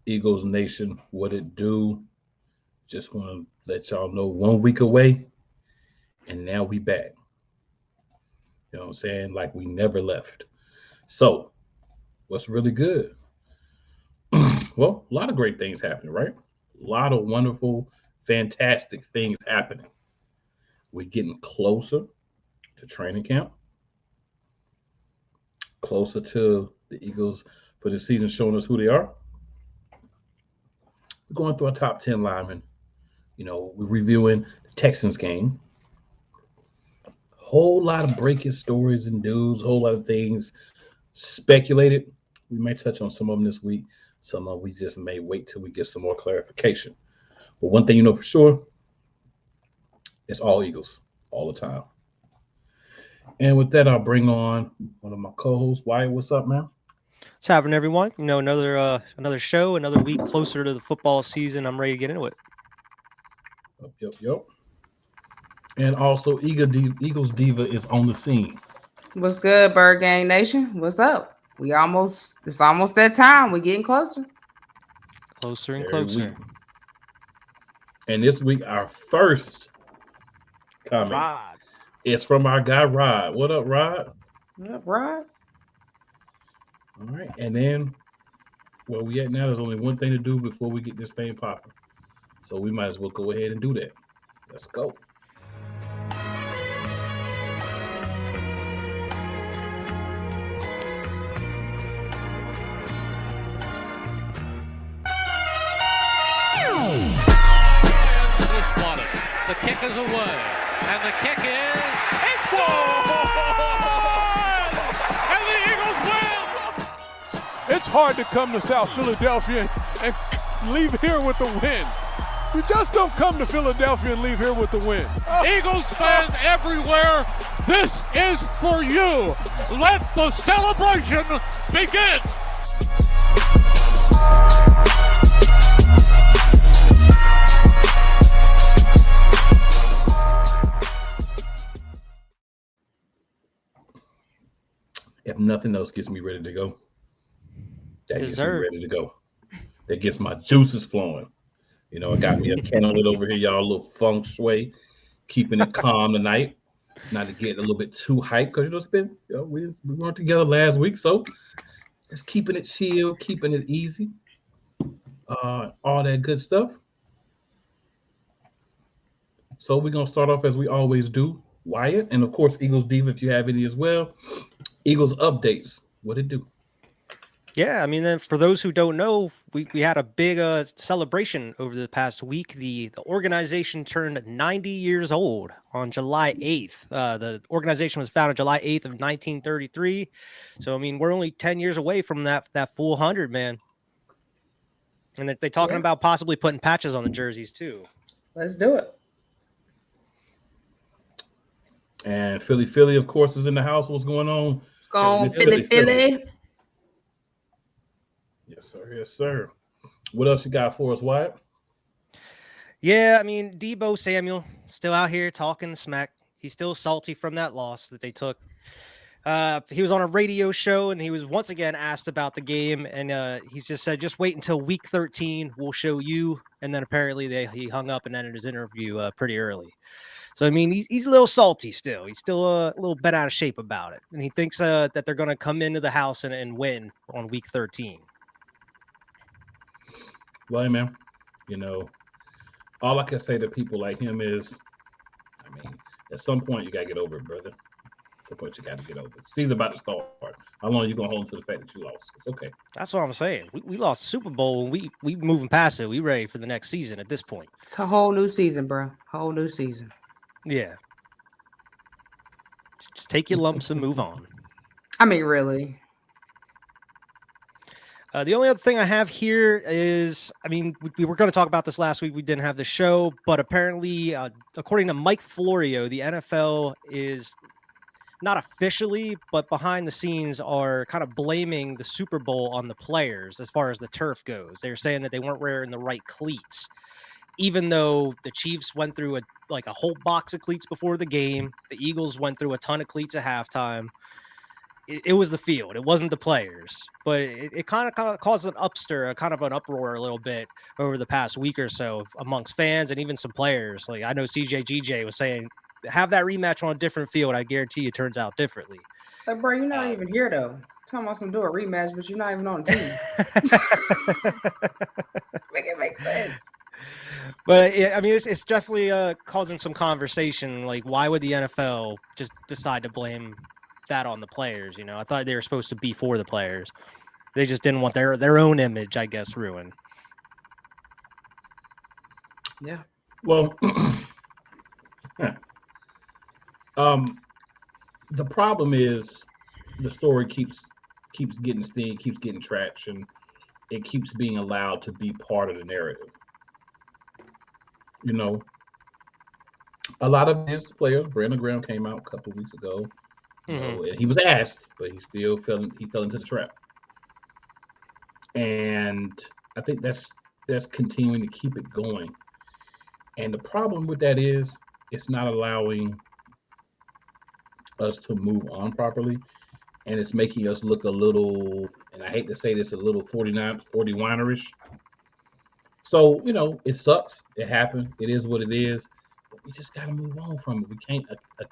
Eagles Nation, what it do? Just want to let y'all know 1 week away, and now we back. You know what I'm saying? Like we never left. So, what's really good? Well, a lot of great things happening, right? A lot of wonderful, fantastic things happening. We're getting closer to training camp, closer to the Eagles for the season showing us who they are. We're going through our top 10 linemen. We're reviewing the Texans game. Whole lot of breaking stories and news, whole lot of things speculated. We may touch on some of them this week. Some of we just may wait till we get some more clarification. But one thing you know for sure, it's all Eagles all the time. And with that, I'll bring on one of my co-hosts. Wyatt, what's up, man? What's happening, everyone? Another show, another week closer to the football season. I'm ready to get into it. Yep. And also, Eagles Diva is on the scene. What's good, Bird Gang Nation? What's up? It's almost that time. We're getting closer. Closer and Every closer. week. And this week, our first comment Rod. is from our guy, Rod. What up, Rod? Yep, Rod. All right. And then, where we at now, there's only one thing to do before we get this thing popping. So we might as well go ahead and do that. Let's go. The kick is away, and the kick it's good! And the Eagles win! It's hard to come to South Philadelphia and leave here with the win. You just don't come to Philadelphia and leave here with the win. Eagles fans everywhere, this is for you. Let the celebration begin. If nothing else gets me ready to go, that gets me ready to go. That gets my juices flowing. It got me a candlelit over here, y'all, a little feng shui, keeping it calm tonight. Not to get a little bit too hyped, because it's been, we weren't together last week, so just keeping it chill, keeping it easy, all that good stuff. So we're gonna start off as we always do, Wyatt, and of course Eagles Diva, if you have any as well. Eagles updates, what it do? Yeah, I mean, then for those who don't know, we had a big celebration over the past week. The organization turned 90 years old on July 8th. The organization was founded July 8th of 1933. So, I mean, we're only 10 years away from that full 100, man. And they're talking about possibly putting patches on the jerseys, too. Let's do it. And Philly, of course, is in the house. What's going on? What's going on, Philly? Yes, sir. What else you got for us, Wyatt? Yeah, I mean, Deebo Samuel still out here talking smack. He's still salty from that loss that they took. He was on a radio show, and he was once again asked about the game, and he's just said, just wait until week 13. We'll show you. And then apparently he hung up and ended his interview pretty early. So, I mean, he's a little salty still. He's still a little bent out of shape about it. And he thinks that they're going to come into the house and win on week 13. Well, hey, man, all I can say to people like him is, at some point you got to get over it, brother. At some point you got to get over it. Season's about to start. How long are you going to hold to the fact that you lost? It's okay. That's what I'm saying. We lost the Super Bowl, and we moving past it. We ready for the next season at this point. It's a whole new season, bro. Whole new season. Yeah. Just take your lumps and move on. I mean, really. The only other thing I have here is, I mean, we were going to talk about this last week. We didn't have the show, but apparently, according to Mike Florio, the NFL is not officially, but behind the scenes are kind of blaming the Super Bowl on the players as far as the turf goes. They're saying that they weren't wearing the right cleats, even though the Chiefs went through a whole box of cleats before the game. The Eagles went through a ton of cleats at halftime. it was the field. It wasn't the players, but it kind of caused an upstir, kind of an uproar a little bit over the past week or so amongst fans and even some players. Like I know CJGJ was saying, have that rematch on a different field. I guarantee you it turns out differently. Like, bro, you're not even here though. Talking about some do a rematch, but you're not even on the team. Make it make sense. But I mean, it's definitely causing some conversation. Like, why would the NFL just decide to blame that on the players? You know, I thought they were supposed to be for the players. They just didn't want their own image, I guess, ruined. Yeah. Well, the problem is the story keeps getting steam, keeps getting traction. It keeps being allowed to be part of the narrative. You know, a lot of his players, Brandon Graham came out a couple of weeks ago. You know, and he was asked, but he still fell into the trap. And I think that's continuing to keep it going. And the problem with that is it's not allowing us to move on properly. And it's making us look a little, and I hate to say this, a little 40-winerish. So, you know, it sucks. It happened. It is what it is. But we just got to move on from it. We can't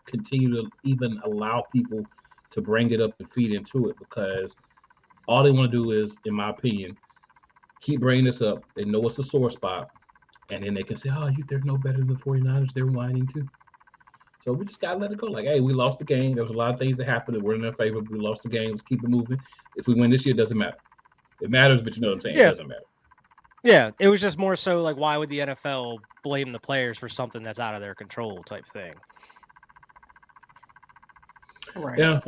continue to even allow people to bring it up and feed into it, because all they want to do is, in my opinion, keep bringing this up. They know it's a sore spot. And then they can say, oh, they're no better than the 49ers. They're whining too. So we just got to let it go. Like, hey, we lost the game. There was a lot of things that happened that were in their favor. We lost the game. Let's keep it moving. If we win this year, it doesn't matter. It matters, but you know what I'm saying? Yeah. It doesn't matter. Yeah, it was just more so like, why would the NFL blame the players for something that's out of their control type thing? Right. Yeah,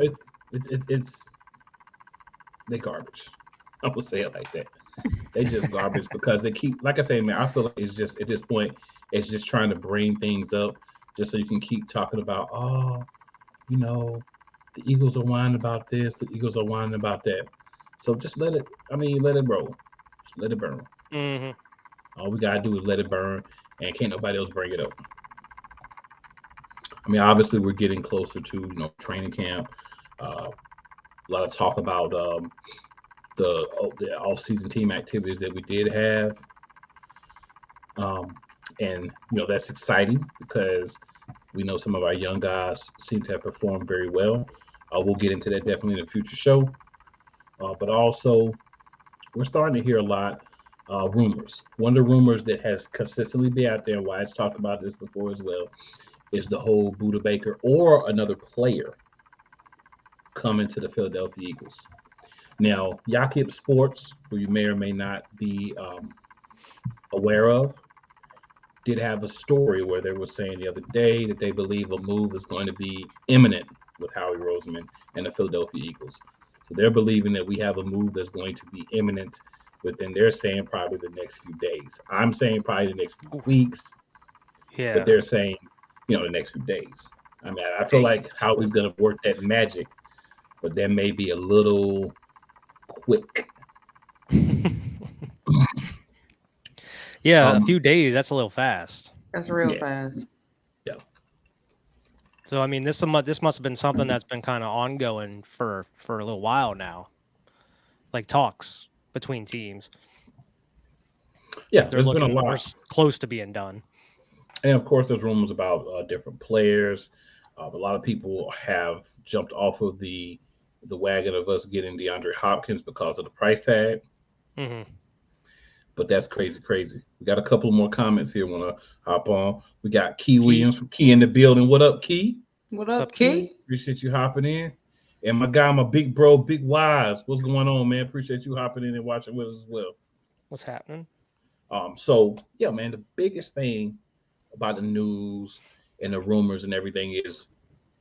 it's they garbage. I will say it like that. They just garbage because they keep, like I say, man, I feel like it's just, at this point, it's just trying to bring things up just so you can keep talking about, oh, you know, the Eagles are whining about this, the Eagles are whining about that. So just let it roll. Just let it burn. Mm-hmm. All we gotta do is let it burn, and can't nobody else bring it up. I mean, obviously we're getting closer to, you know, training camp. A lot of talk about the off-season team activities that we did have, and you know, that's exciting because we know some of our young guys seem to have performed very well. We'll get into that definitely in a future show, but also we're starting to hear a lot rumors. One of the rumors that has consistently been out there, and Wyatt's talked about this before as well, is the whole Buda Baker or another player coming to the Philadelphia Eagles. Now, Yakib Sports, who you may or may not be aware of, did have a story where they were saying the other day that they believe a move is going to be imminent with Howie Roseman and the Philadelphia Eagles. So they're believing that we have a move that's going to be imminent within, they're saying, probably the next few days. I'm saying probably the next few weeks. Yeah. But they're saying, you know, the next few days. I mean, I feel like Howie's going to work that magic, but that may be a little quick. Yeah, a few days, that's a little fast. That's real fast. Yeah. So I mean, this must have been something that's been kind of ongoing for a little while now, like talks between teams. Yeah, if they're there's been a lot. Or close to being done. And of course, there's rumors about different players. A lot of people have jumped off of the wagon of us getting DeAndre Hopkins because of the price tag. Mm-hmm. But that's crazy. We got a couple more comments here. Want to hop on? We got Key Williams from Key in the building. What up, Key? What up, Key? Appreciate you hopping in. And my guy, my big bro, Big Wise. What's going on, man? Appreciate you hopping in and watching with us as well. What's happening? So yeah, man, the biggest thing about the news and the rumors and everything is,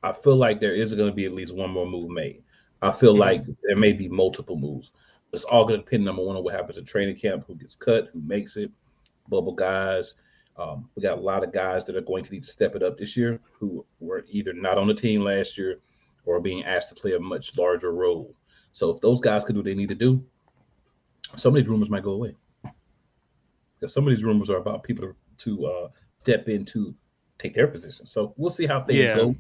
I feel like there is going to be at least one more move made. I feel like there may be multiple moves. It's all going to depend, number one, on what happens at training camp, who gets cut, who makes it, bubble guys. We got a lot of guys that are going to need to step it up this year who were either not on the team last year or being asked to play a much larger role. So if those guys can do what they need to do, some of these rumors might go away. Because some of these rumors are about people to step in to take their position. So we'll see how things go.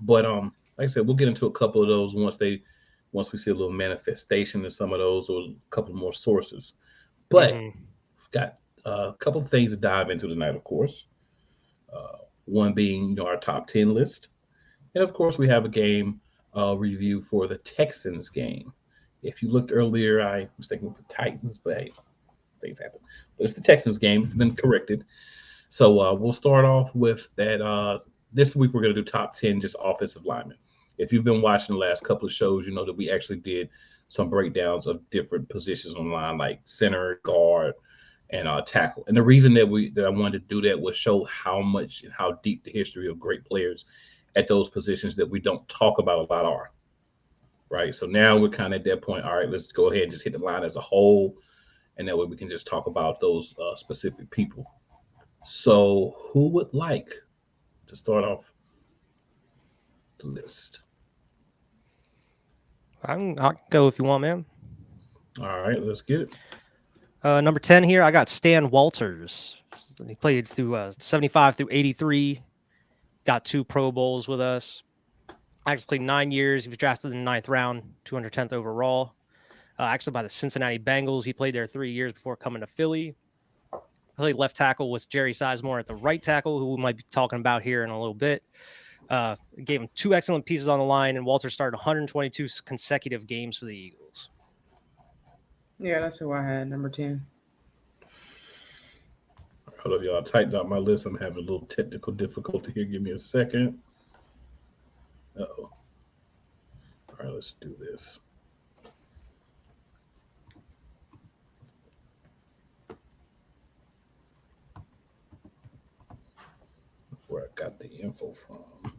But like I said, we'll get into a couple of those once they once we see a little manifestation in some of those or a couple more sources. But we've got a couple of things to dive into tonight, of course. One being, our top 10 list. And of course, we have a game review for the Texans game. If you looked earlier, I was thinking of the Titans, but hey, things happen. But it's the Texans game. It's been corrected. So we'll start off with that. This week, we're going to do top 10 just offensive linemen. If you've been watching the last couple of shows, you know that we actually did some breakdowns of different positions on the line, like center, guard, and tackle. And the reason that I wanted to do that was show how much and how deep the history of great players at those positions that we don't talk about a lot are. Right. So now we're kind of at that point. All right, let's go ahead and just hit the line as a whole. And that way we can just talk about those specific people. So who would like to start off the list? I'll go if you want, man. All right, let's get it. Number 10 here, I got Stan Walters. He played through 75 through 83. Got 2 Pro Bowls with us. Actually played 9 years. He was drafted in the 9th round, 210th overall. Actually by the Cincinnati Bengals. He played there 3 years before coming to Philly. Played left tackle was Jerry Sizemore at the right tackle, who we might be talking about here in a little bit. Gave him 2 excellent pieces on the line, and Walter started 122 consecutive games for the Eagles. Yeah, that's who I had, number 10. Hold up, y'all. I typed out my list. I'm having a little technical difficulty here. Give me a second. Uh-oh. All right, let's do this. Where I got the info from.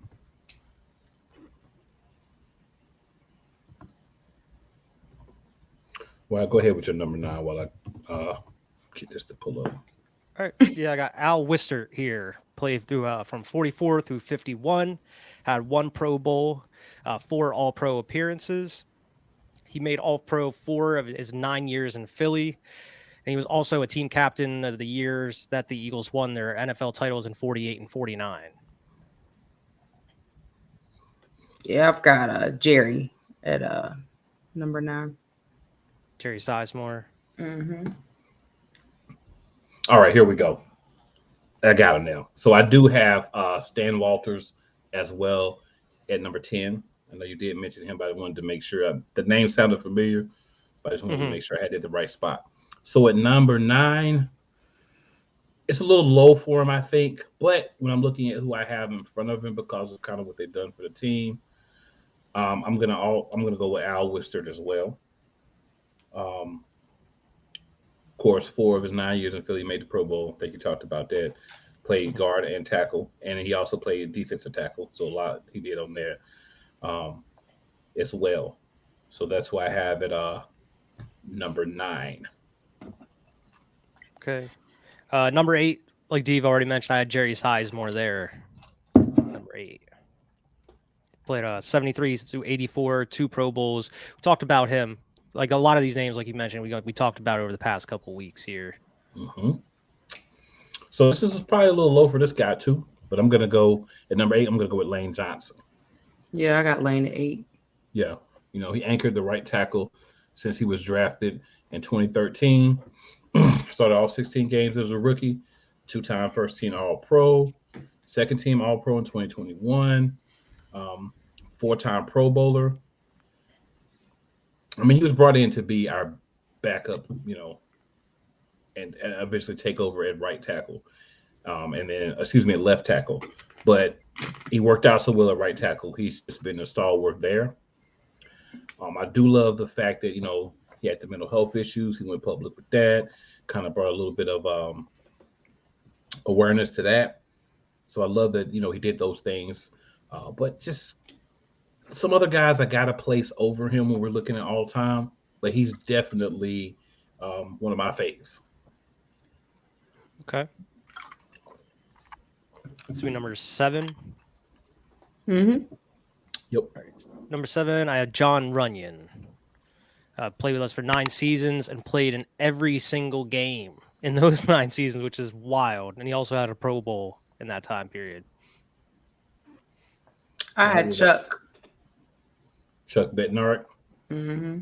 Well, go ahead with your number 9 while I get this to pull up. All right. Yeah, I got Al Wistert here. Played through from 44 through 51. Had 1 Pro Bowl, 4 All-Pro appearances. He made All-Pro 4 of his 9 years in Philly. And he was also a team captain of the years that the Eagles won their NFL titles in 48 and 49. Yeah, I've got Jerry at number 9. Jerry Sizemore. Mm-hmm. All right, here we go. I got him now. So I do have Stan Walters as well at number 10. I know you did mention him, but I wanted to make sure the name sounded familiar, but I just wanted to make sure I had it at the right spot. So at number 9, it's a little low for him, I think. But when I'm looking at who I have in front of him because of kind of what they've done for the team, I'm gonna go with Al Wistert as well. Of course, 4 of his 9 years in Philly made the Pro Bowl. I think you talked about that. Played guard and tackle, and he also played defensive tackle. So a lot he did on there as well. So that's why I have it number 9. Okay. Number 8, like Dave already mentioned, I had Jerry Sizemore there. Number 8. Played 73 through 84, 2 Pro Bowls. We talked about him. Like a lot of these names, like you mentioned, we talked about over the past couple weeks here. Mm-hmm. So this is probably a little low for this guy too, but I'm gonna go at number 8. I'm gonna go with Lane Johnson. Yeah, I got Lane at 8. Yeah, he anchored the right tackle since he was drafted in 2013. Started all 16 games as a rookie, 2-time first team All-Pro, second team All-Pro in 2021, 4-time Pro Bowler. I mean, he was brought in to be our backup, and eventually take over at right tackle, at left tackle. But he worked out so well at right tackle. He's just been a stalwart there. I do love the fact that, he had the mental health issues. He went public with that, kind of brought a little bit of awareness to that. So I love that, he did those things. But just some other guys I got to place over him when we're looking at all time. But he's definitely one of my faves. Okay. So number 7. Mm-hmm. Yep. Number 7, I had John Runyon. Played with us for 9 seasons and played in every single game in those 9 seasons, which is wild. And he also had a Pro Bowl in that time period. I had Chuck. Chuck Bednarik. Mm-hmm.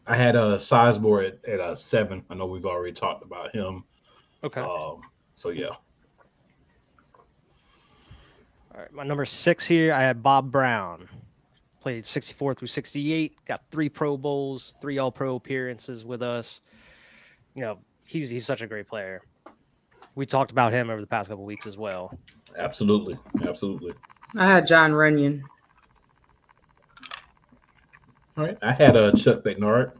I had a Sizemore at a 7. I know we've already talked about him. Okay. So yeah. All right, my number 6 here, I had Bob Brown. Played 64 through 68, got 3 Pro Bowls, 3 All-Pro appearances with us. He's such a great player. We talked about him over the past couple of weeks as well. Absolutely. I had John Runyon. All right. I had a Chuck Bednarik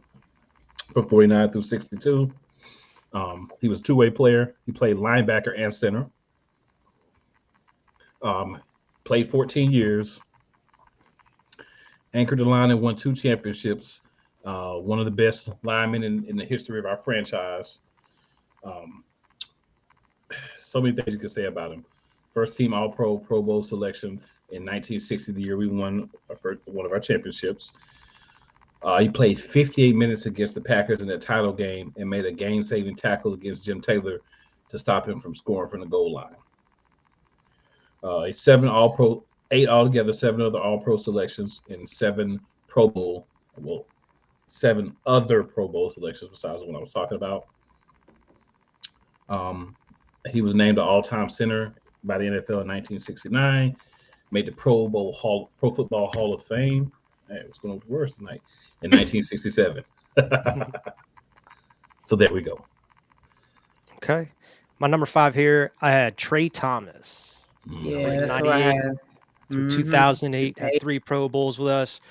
from 49 through 62. He was a two-way player. He played linebacker and center. Played 14 years. Anchored the line and won 2 championships. One of the best linemen in the history of our franchise. So many things you can say about him. First team All-Pro, Pro Bowl selection in 1960, the year we won one of our championships. He played 58 minutes against the Packers in that title game and made a game-saving tackle against Jim Taylor to stop him from scoring from the goal line. 7 All-Pro, 8 altogether, 7 other All-Pro selections, and 7 Pro Bowl, 7 other Pro Bowl selections besides the one I was talking about. He was named the all-time center by the NFL in 1969. Made the Pro Football Hall of Fame. Hey, what's going to be worse tonight? In 1967. So there we go. Okay. My number 5 here, I had Trey Thomas. Yeah, that's what I had. Through 2008, had 3 Pro Bowls with us.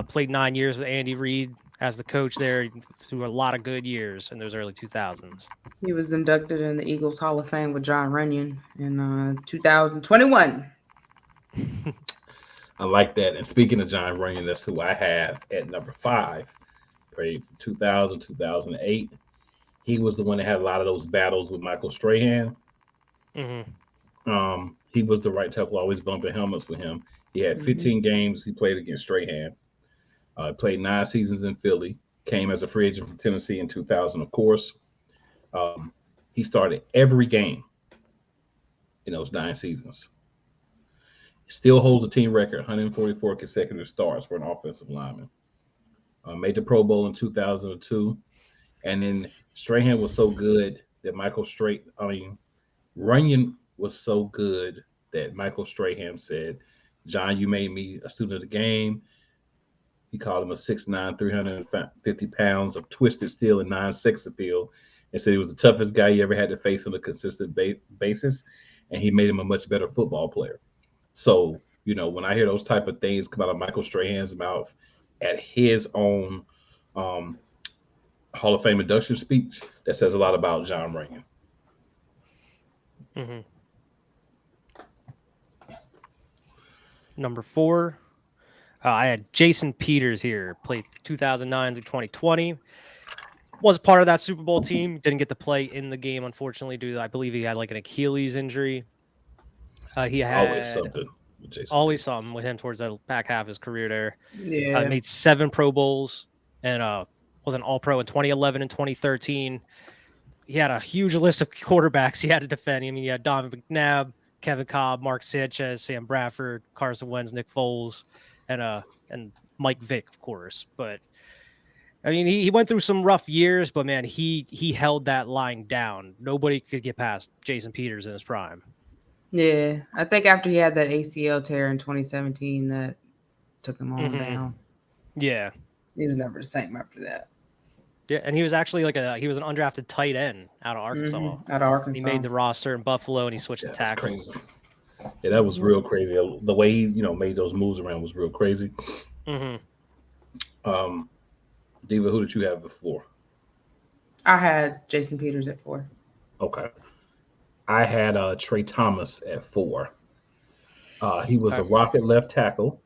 Played 9 years with Andy Reid as the coach there through a lot of good years in those early 2000s. He was inducted in the Eagles Hall of Fame with John Runyon in 2021. I like that. And speaking of John Runyon, that's who I have at number 5. Played from 2000, 2008. He was the one that had a lot of those battles with Michael Strahan. Mm-hmm. He was the right tackle, always bumping helmets with him. He had 15 games he played against Strahan. Played 9 seasons in Philly. Came as a free agent from Tennessee in 2000, of course. He started every game in those 9 seasons. Still holds the team record, 144 consecutive starts for an offensive lineman. Made the Pro Bowl in 2002. And then Strahan was so good that Runyon was so good that Michael Strahan said, "John, you made me a student of the game." He called him a 6'9", 350 pounds of twisted steel and 9 sex appeal, and said he was the toughest guy he ever had to face on a consistent basis, and he made him a much better football player. So, when I hear those type of things come out of Michael Strahan's mouth at his own Hall of Fame induction speech, that says a lot about John Runyon. Mm-hmm. Number 4, I had Jason Peters here. Played 2009 through 2020. Was part of that Super Bowl team. Didn't get to play in the game, unfortunately, due to, I believe he had like an Achilles injury. He had always something with him towards the back half of his career there. Yeah. Made 7 Pro Bowls and was an All-Pro in 2011 and 2013. He had a huge list of quarterbacks he had to defend. I mean, he had Donovan McNabb, Kevin Cobb, Mark Sanchez, Sam Bradford, Carson Wentz, Nick Foles, and Mike Vick, of course. But I mean, he went through some rough years, but man, he held that line down. Nobody could get past Jason Peters in his prime. Yeah, I think after he had that ACL tear in 2017, that took him on down. Yeah, he was never the same after that. Yeah, and he was actually he was an undrafted tight end out of Arkansas. Out of Arkansas, he made the roster in Buffalo, and he switched to tackle. Crazy. Yeah, that was real crazy. The way he made those moves around was real crazy. Mm-hmm. Diva, who did you have before? I had Jason Peters at 4. Okay. I had Trey Thomas at 4. He was a rocket left tackle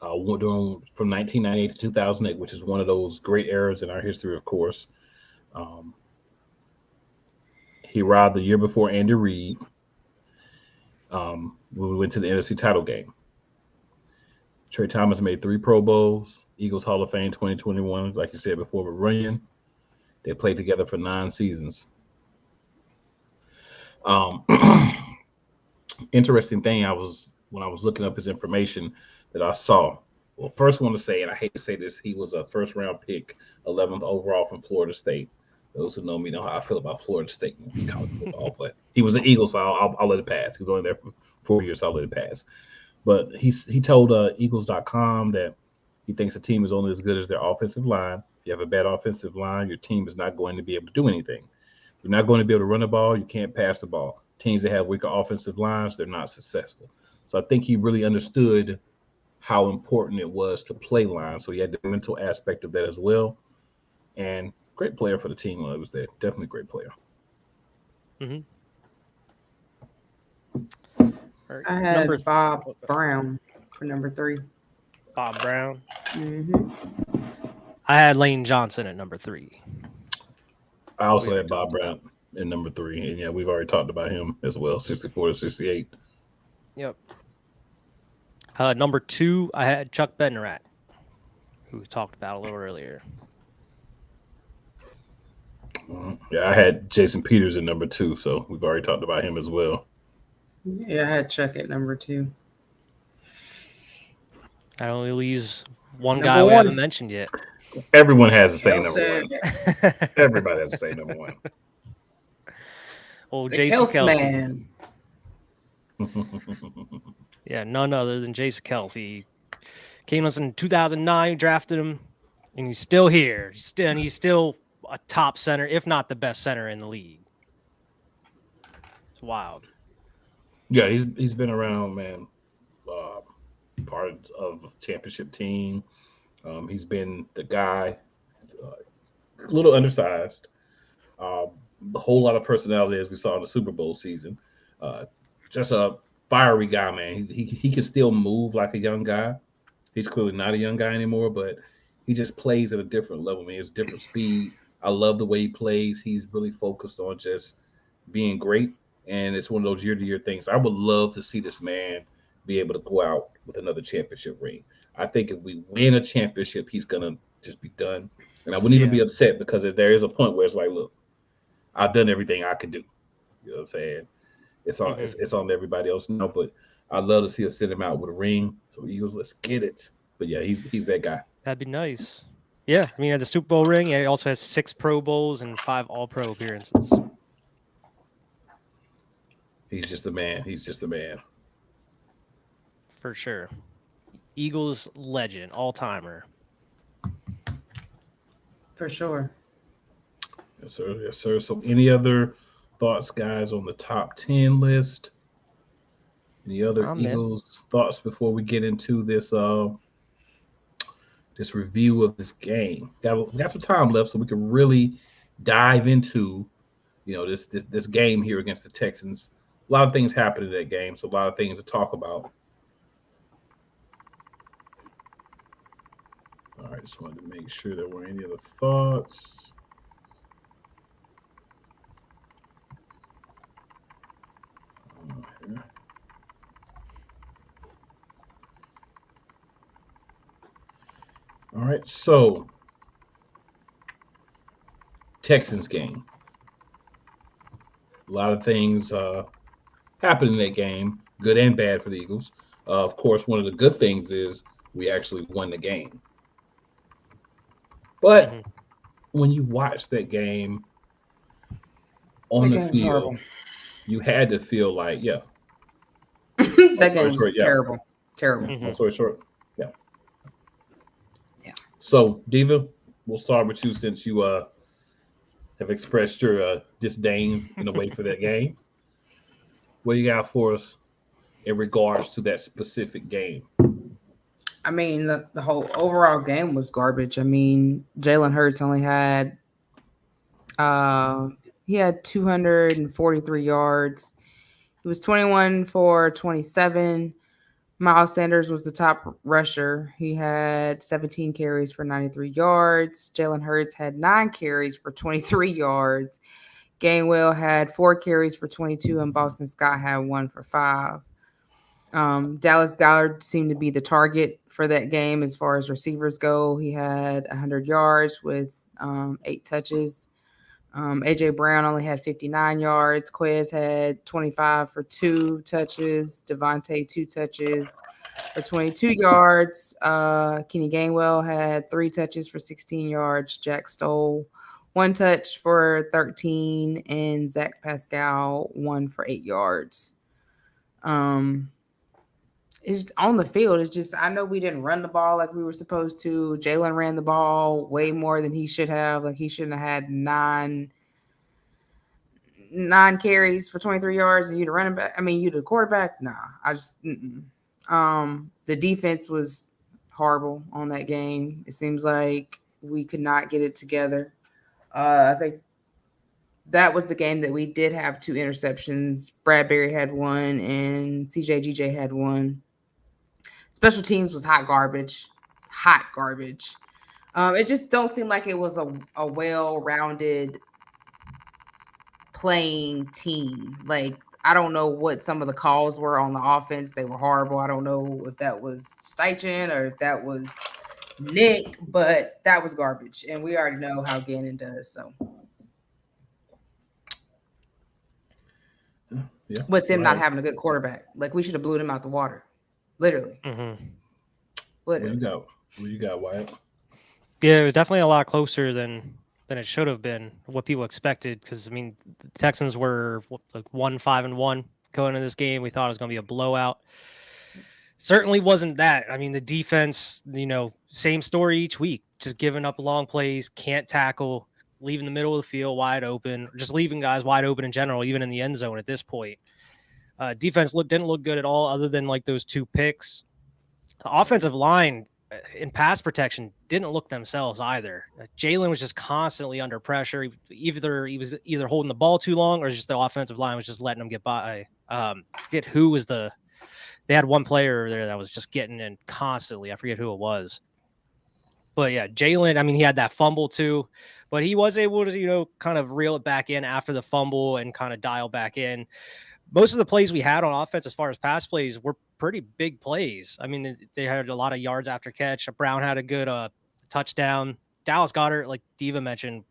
from 1998 to 2008, which is one of those great eras in our history, of course. He arrived the year before Andy Reid. When we went to the NFC title game. Trey Thomas made 3 Pro Bowls, Eagles Hall of Fame 2021, like you said before, with Runyon. They played together for 9 seasons. Interesting thing, when I was looking up his information, that I saw Well, first I want to say, and I hate to say this, he was a first round pick, 11th overall from Florida State. Those who know me know how I feel about Florida State in college football, but he was an Eagle, so I'll let it pass. He was only there for 4 years, so I'll let it pass. But he told Eagles.com that he thinks the team is only as good as their offensive line. If you have a bad offensive line, your team is not going to be able to do anything. You're not going to be able to run the ball. You can't pass the ball. Teams that have weaker offensive lines, they're not successful. So I think he really understood how important it was to play line. So he had the mental aspect of that as well. And great player for the team while he was there. Definitely a great player. Mm-hmm. I had Bob Brown for number 3. Bob Brown. Mm-hmm. I had Lane Johnson at number 3. I also had Bob Brown at number 3. And yeah, we've already talked about him as well, 64 to 68. Yep. Number 2, I had Chuck Bednarat, who we talked about a little earlier. Yeah, I had Jason Peters at number 2, so we've already talked about him as well. Yeah, I had Chuck at number 2. That only leaves one guy we haven't mentioned yet. Everyone has the same number 1. Everybody has the same number 1. Well, The Jason Kelce. Man. Yeah, none other than Jason Kelce. Came us in 2009, drafted him, and he's still here. He's still a top center, if not the best center in the league. It's wild. Yeah, he's been around, man. Part of a championship team. He's been the guy, a little undersized. A whole lot of personality as we saw in the Super Bowl season. Just a fiery guy, man. He can still move like a young guy. He's clearly not a young guy anymore, but he just plays at a different level, man. It's different speed. I love the way he plays. He's really focused on just being great, and it's one of those year-to-year things. I would love to see this man be able to go out with another championship ring. I think if we win a championship, he's gonna just be done. And I wouldn't even be upset because if there is a point where it's like, look, I've done everything I could do. You know what I'm saying? It's on it's on everybody else now, but I'd love to see us send him out with a ring. So Eagles, let's get it. But yeah, he's that guy. That'd be nice. Yeah, I mean, at the Super Bowl ring, he also has 6 Pro Bowls and 5 All-Pro appearances. He's just the man. He's just the man. For sure. Eagles legend, all-timer. For sure. Yes, sir. Yes, sir. So any other thoughts, guys, on the top 10 list? Any other Eagles thoughts before we get into this this review of this game? We got some time left, so we can really dive into, this game here against the Texans. A lot of things happened in that game, so a lot of things to talk about. All right, just wanted to make sure there weren't any other thoughts. All right, so Texans game. A lot of things happened in that game, good and bad for the Eagles. Of course, one of the good things is we actually won the game. But when you watch that game on the field, you had to feel like, that game was terrible. Terrible. Long story short, yeah. So, Diva, we'll start with you since you have expressed your disdain in a way for that game. What do you got for us in regards to that specific game? I mean, the whole overall game was garbage. I mean, Jalen Hurts only had he had 243 yards. He was 21 for 27. Miles Sanders was the top rusher. He had 17 carries for 93 yards. Jalen Hurts had 9 carries for 23 yards. Gainwell had 4 carries for 22, and Boston Scott had 1 for 5. Dallas Goedert seemed to be the target for that game as far as receivers go. He had 100 yards with 8 touches. A.J. Brown only had 59 yards. Quez had 25 for 2 touches. Devontae 2 touches for 22 yards. Kenny Gainwell had 3 touches for 16 yards. Jack Stoll 1 touch for 13, and Zach Pascal 1 for 8 yards. It's on the field. It's just, I know we didn't run the ball like we were supposed to. Jalen ran the ball way more than he should have. Like, he shouldn't have had nine carries for 23 yards, and you the running back. I mean, you the quarterback. Nah, I just the defense was horrible on that game. It seems like we could not get it together. I think that was the game that we did have 2 interceptions. Bradbury had 1, and CJGJ had 1. Special teams was hot garbage. It just don't seem like it was a well-rounded playing team. Like, I don't know what some of the calls were on the offense. They were horrible. I don't know if that was Steichen or if that was Nick, but that was garbage. And we already know how Gannon does. So, yeah, with them not having a good quarterback, like, we should have blew them out the water. Literally. Mm-hmm. Literally. What you got, Wyatt? Yeah, it was definitely a lot closer than it should have been, what people expected. Because, I mean, the Texans were like 1-5-1 going into this game. We thought it was going to be a blowout. Certainly wasn't that. I mean, the defense, same story each week. Just giving up long plays, can't tackle, leaving the middle of the field wide open, just leaving guys wide open in general, even in the end zone at this point. Defense didn't look good at all, other than like those 2 picks. The offensive line in pass protection didn't look themselves either. Jalen was just constantly under pressure. He was either holding the ball too long, or just the offensive line was just letting him get by. I forget who was they had one player there that was just getting in constantly. I forget who it was. But yeah, Jalen, I mean, he had that fumble too, but he was able to, kind of reel it back in after the fumble and kind of dial back in. Most of the plays we had on offense, as far as pass plays, were pretty big plays. I mean, they had a lot of yards after catch. Brown had a good touchdown. Dallas Goedert, like Diva mentioned,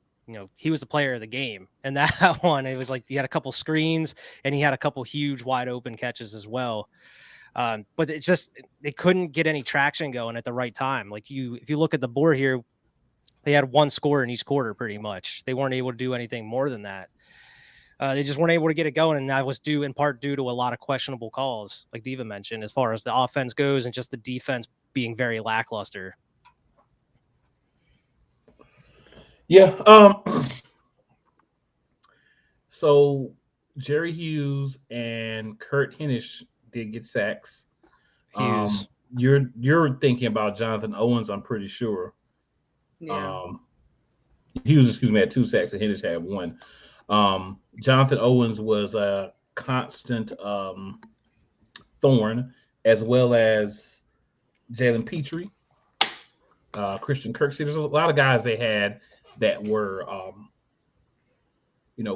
he was the player of the game. And that one, it was like he had a couple screens and he had a couple huge wide open catches as well. But it just, they couldn't get any traction going at the right time. Like if you look at the board here, they had 1 score in each quarter pretty much. They weren't able to do anything more than that. They just weren't able to get it going, and that was in part due to a lot of questionable calls, like Diva mentioned, as far as the offense goes, and just the defense being very lackluster. Yeah. So Jerry Hughes and Kurt Hinish did get sacks. Hughes. You're thinking about Jonathan Owens, I'm pretty sure. Yeah. Hughes, had 2 sacks, and Hinish had 1. Jonathan Owens was a constant thorn, as well as Jalen Petrie, Christian Kirksey. There's a lot of guys they had that were,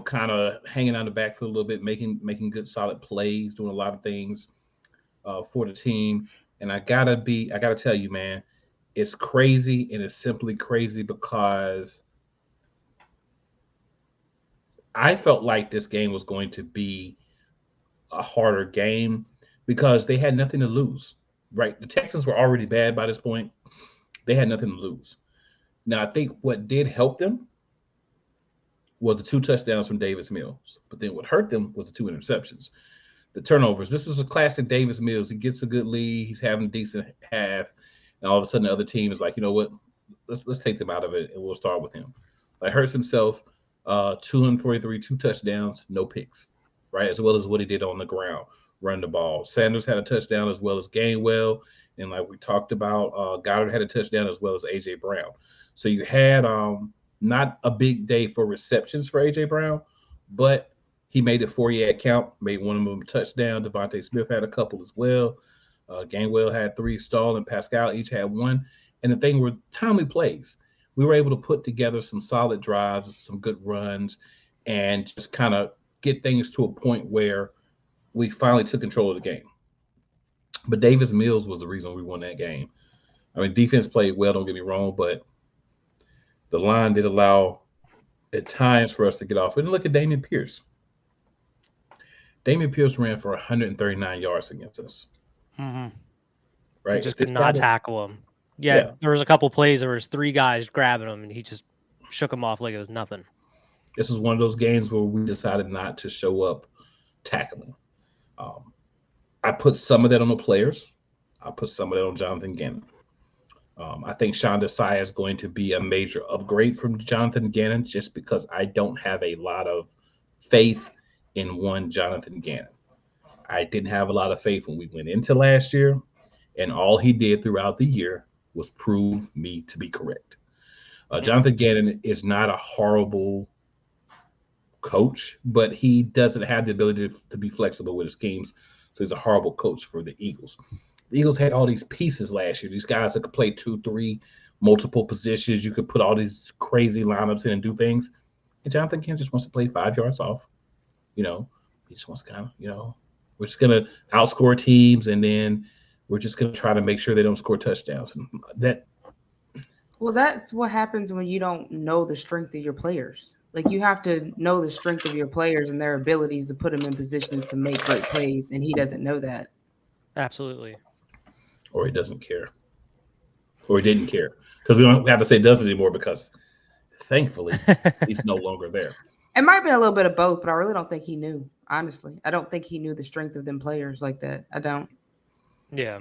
kind of hanging on the backfield a little bit, making good, solid plays, doing a lot of things for the team. And I gotta tell you, man, it's crazy, and it's simply crazy because I felt like this game was going to be a harder game because they had nothing to lose, right? The Texans were already bad by this point. They had nothing to lose. Now, I think what did help them was the 2 touchdowns from Davis Mills. But then what hurt them was the 2 interceptions. The turnovers. This is a classic Davis Mills. He gets a good lead. He's having a decent half. And all of a sudden the other team is like, you know what? Let's take them out of it, and we'll start with him. Like, hurts himself. 243, 2 touchdowns, no picks, right? As well as what he did on the ground, run the ball. Sanders had a touchdown as well as Gainwell. And like we talked about, Goddard had a touchdown as well as A.J. Brown. So you had not a big day for receptions for A.J. Brown, but he made it 4-yard count, made one of them a touchdown. Devontae Smith had a couple as well. Gainwell had 3, Stahl and Pascal each had 1. And the thing were timely plays. We were able to put together some solid drives, some good runs, and just kind of get things to a point where we finally took control of the game. But Davis Mills was the reason we won that game. I mean, defense played well, don't get me wrong, but the line did allow at times for us to get off. And look at Dameon Pierce. Dameon Pierce ran for 139 yards against us. Mm-hmm. Right? He just could not tackle him. Yeah, there was a couple plays. There was 3 guys grabbing him, and he just shook him off like it was nothing. This is one of those games where we decided not to show up tackling. I put some of that on the players. I put some of that on Jonathan Gannon. I think Sean Desai is going to be a major upgrade from Jonathan Gannon just because I don't have a lot of faith in one Jonathan Gannon. I didn't have a lot of faith when we went into last year, and all he did throughout the year was prove me to be correct. Jonathan Gannon is not a horrible coach, but he doesn't have the ability to be flexible with his schemes. So he's a horrible coach for the Eagles. The Eagles had all these pieces last year. These guys that could play 2, 3, multiple positions. You could put all these crazy lineups in and do things. And Jonathan Gannon just wants to play 5 yards off. He just wants to kind of, we're just going to outscore teams, and then we're just going to try to make sure they don't score touchdowns. And Well, that's what happens when you don't know the strength of your players. Like, you have to know the strength of your players and their abilities to put them in positions to make great plays, and he doesn't know that. Absolutely. Or he doesn't care. Or he didn't care. Because we don't have to say doesn't anymore because, thankfully, he's no longer there. It might have been a little bit of both, but I really don't think he knew, honestly. I don't think he knew the strength of them players like that. I don't. Yeah.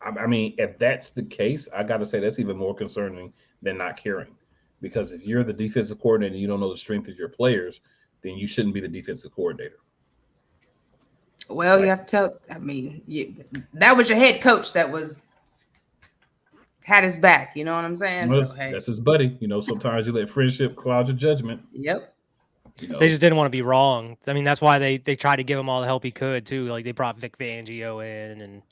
I mean, if that's the case, I got to say that's even more concerning than not caring. Because if you're the defensive coordinator and you don't know the strength of your players, then you shouldn't be the defensive coordinator. Well, you have to tell. I mean, that was your head coach that had his back. You know what I'm saying? Well, that's his buddy. Sometimes you let friendship cloud your judgment. Yep. They just didn't want to be wrong. I mean, that's why they tried to give him all the help he could too. Like, they brought Vic Fangio in and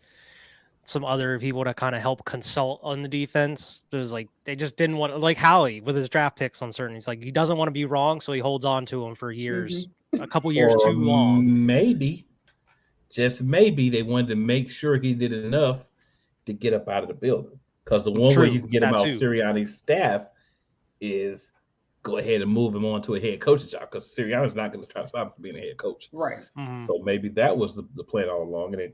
some other people to kind of help consult on the defense. It was like they just didn't want, like Howie with his draft picks on certain. He's like, he doesn't want to be wrong, so he holds on to him for years, a couple years too long. Maybe, just maybe, they wanted to make sure he did enough to get up out of the building. Because the one way you can get him out of Sirianni's staff is go ahead and move him on to a head coaching job, because Sirianni's not going to try to stop him from being a head coach. Right. Mm-hmm. So maybe that was the plan all along. And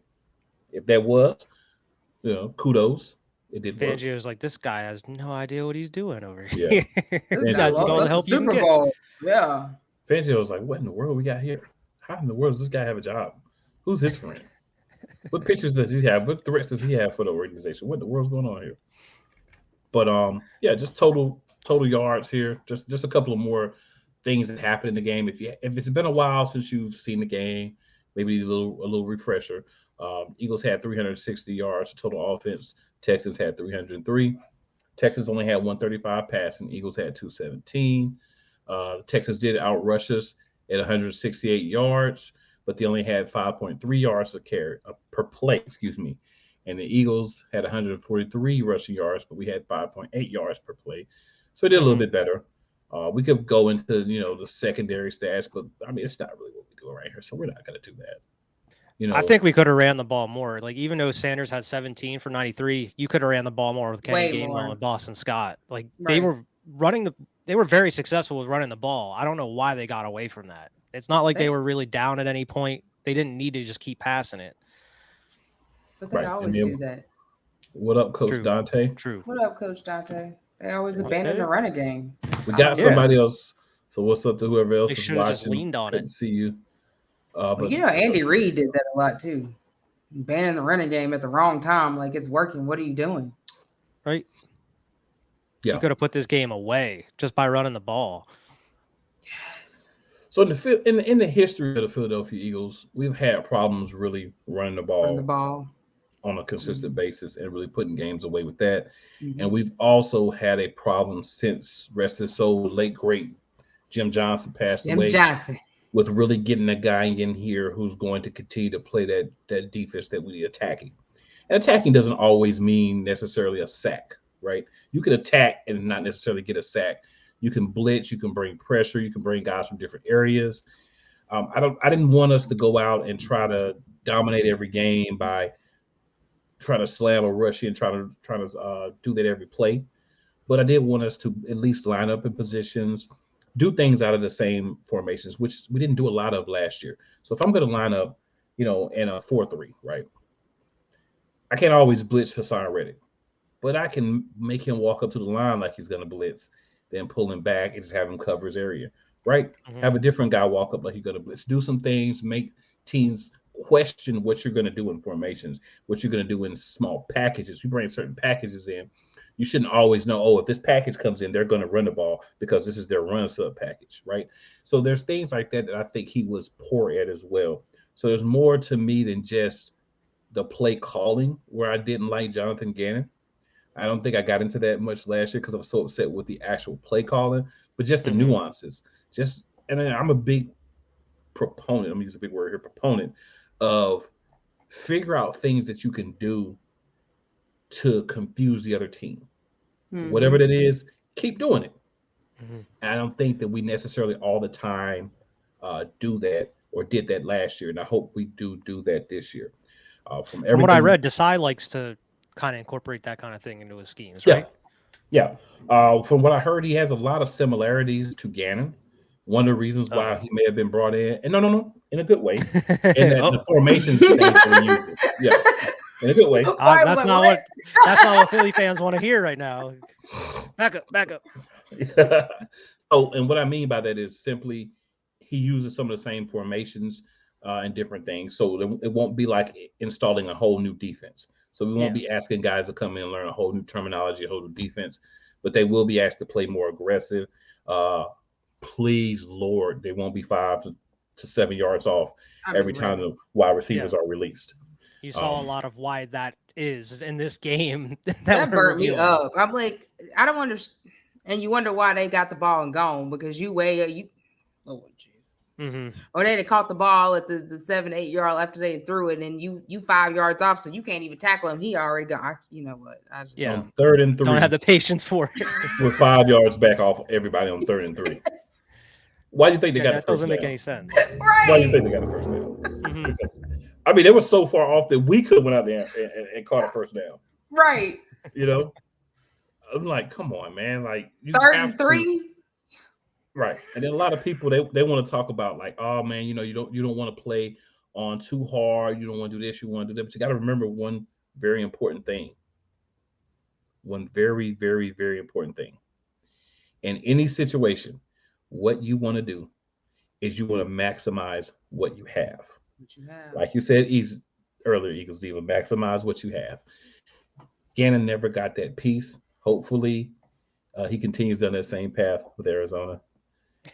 if that was, kudos. It did work. Fangio was like, this guy has no idea what he's doing over here. Yeah. This guy lost the help Super Bowl. Yeah. Fangio was like, what in the world we got here? How in the world does this guy have a job? Who's his friend? What pictures does he have? What threats does he have for the organization? What in the world's going on here? But just total yards here. Just a couple of more things that happened in the game. If it's been a while since you've seen the game, maybe a little refresher. Eagles had 360 yards total offense. Texans had 303. Texans only had 135 passing. Eagles had 217. The Texans did outrush us at 168 yards, but they only had 5.3 yards per play. And the Eagles had 143 rushing yards, but we had 5.8 yards per play. So it did a little bit better. We could go into the secondary stats, but I mean, it's not really what we do right here, so we're not going to do that. I think we could have ran the ball more. Like, even though Sanders had 17 for 93, you could have ran the ball more with Kenny Gainwell and Boston Scott. Like, they were very successful with running the ball. I don't know why they got away from that. It's not like they were really down at any point. They didn't need to just keep passing it. But they always do that. What up, Coach Dante? True. What up, Coach Dante? They always abandon the running game. We got somebody else. So what's up to whoever else is watching? Just leaned on it. See you. But Andy Reid did that a lot too. Banning the running game at the wrong time, like it's working. What are you doing? Right. Yeah. You could have put this game away just by running the ball. Yes. So in the history of the Philadelphia Eagles, we've had problems really running the ball on a consistent basis and really putting games away with that. Mm-hmm. And we've also had a problem since rest his soul, late great Jim Johnson passed away. With really getting a guy in here who's going to continue to play that defense that we need attacking. And attacking doesn't always mean necessarily a sack, right? You can attack and not necessarily get a sack. You can blitz, you can bring pressure, you can bring guys from different areas. I didn't want us to go out and try to dominate every game by trying to slam a rush and trying to do that every play. But I did want us to at least line up in positions, do things out of the same formations, which we didn't do a lot of last year. So if I'm going to line up, in a 4-3, right? I can't always blitz Hassan Reddick, but I can make him walk up to the line like he's going to blitz, then pull him back and just have him cover his area, right? Mhm. Have a different guy walk up like he's going to blitz. Do some things, make teams question what you're going to do in formations, what you're going to do in small packages. You bring certain packages in, you shouldn't always know, oh, if this package comes in, they're going to run the ball because this is their run sub package, right? So there's things like that I think he was poor at as well. So there's more to me than just the play calling where I didn't like Jonathan Gannon. I don't think I got into that much last year because I was so upset with the actual play calling, but just the nuances. And I'm a big proponent, I'm gonna use a big word here, proponent of figure out things that you can do to confuse the other team. Whatever that is, keep doing it. And I don't think that we necessarily all the time do that or did that last year, and I hope we do that this year. From what I read, Desai likes to kind of incorporate that kind of thing into his schemes, right? Yeah. From what I heard, he has a lot of similarities to Gannon. One of the reasons why he may have been brought in, and no, in a good way, and that the formations things that he uses. Yeah, in a good way. That's not what Philly fans want to hear right now. Back up. Oh, and what I mean by that is simply he uses some of the same formations and different things, so it won't be like installing a whole new defense. So we won't be asking guys to come in and learn a whole new terminology, a whole new defense, but they will be asked to play more aggressive. Please, Lord, they won't be 5 to 7 yards off every time the wide receivers are released. You saw a lot of why that is in this game. That burnt me up. I'm like, I don't understand. And you wonder why they got the ball and gone because oh Jesus. Or they caught the ball at the 7-8 yard after they threw it, and you 5 yards off, so you can't even tackle him. He already got. You know what? On 3rd and 3, don't have the patience for it. With 5 yards back off everybody on 3rd and 3. Why do you think they got the first down? That doesn't make any sense. Right. Why do you think they got the first down? Because, I mean, they were so far off that we could have went out there and caught a first down. Right. I'm like, come on, man. Like, you 3rd and 3. Right. And then a lot of people they want to talk about like, oh man, you don't want to play on too hard. You don't want to do this, you want to do that. But you got to remember one very important thing. One very, very, very important thing. In any situation, what you want to do is you want to maximize what you have. Like you said earlier, Eagles Diva, maximize what you have. Gannon never got that piece. Hopefully, he continues down that same path with Arizona.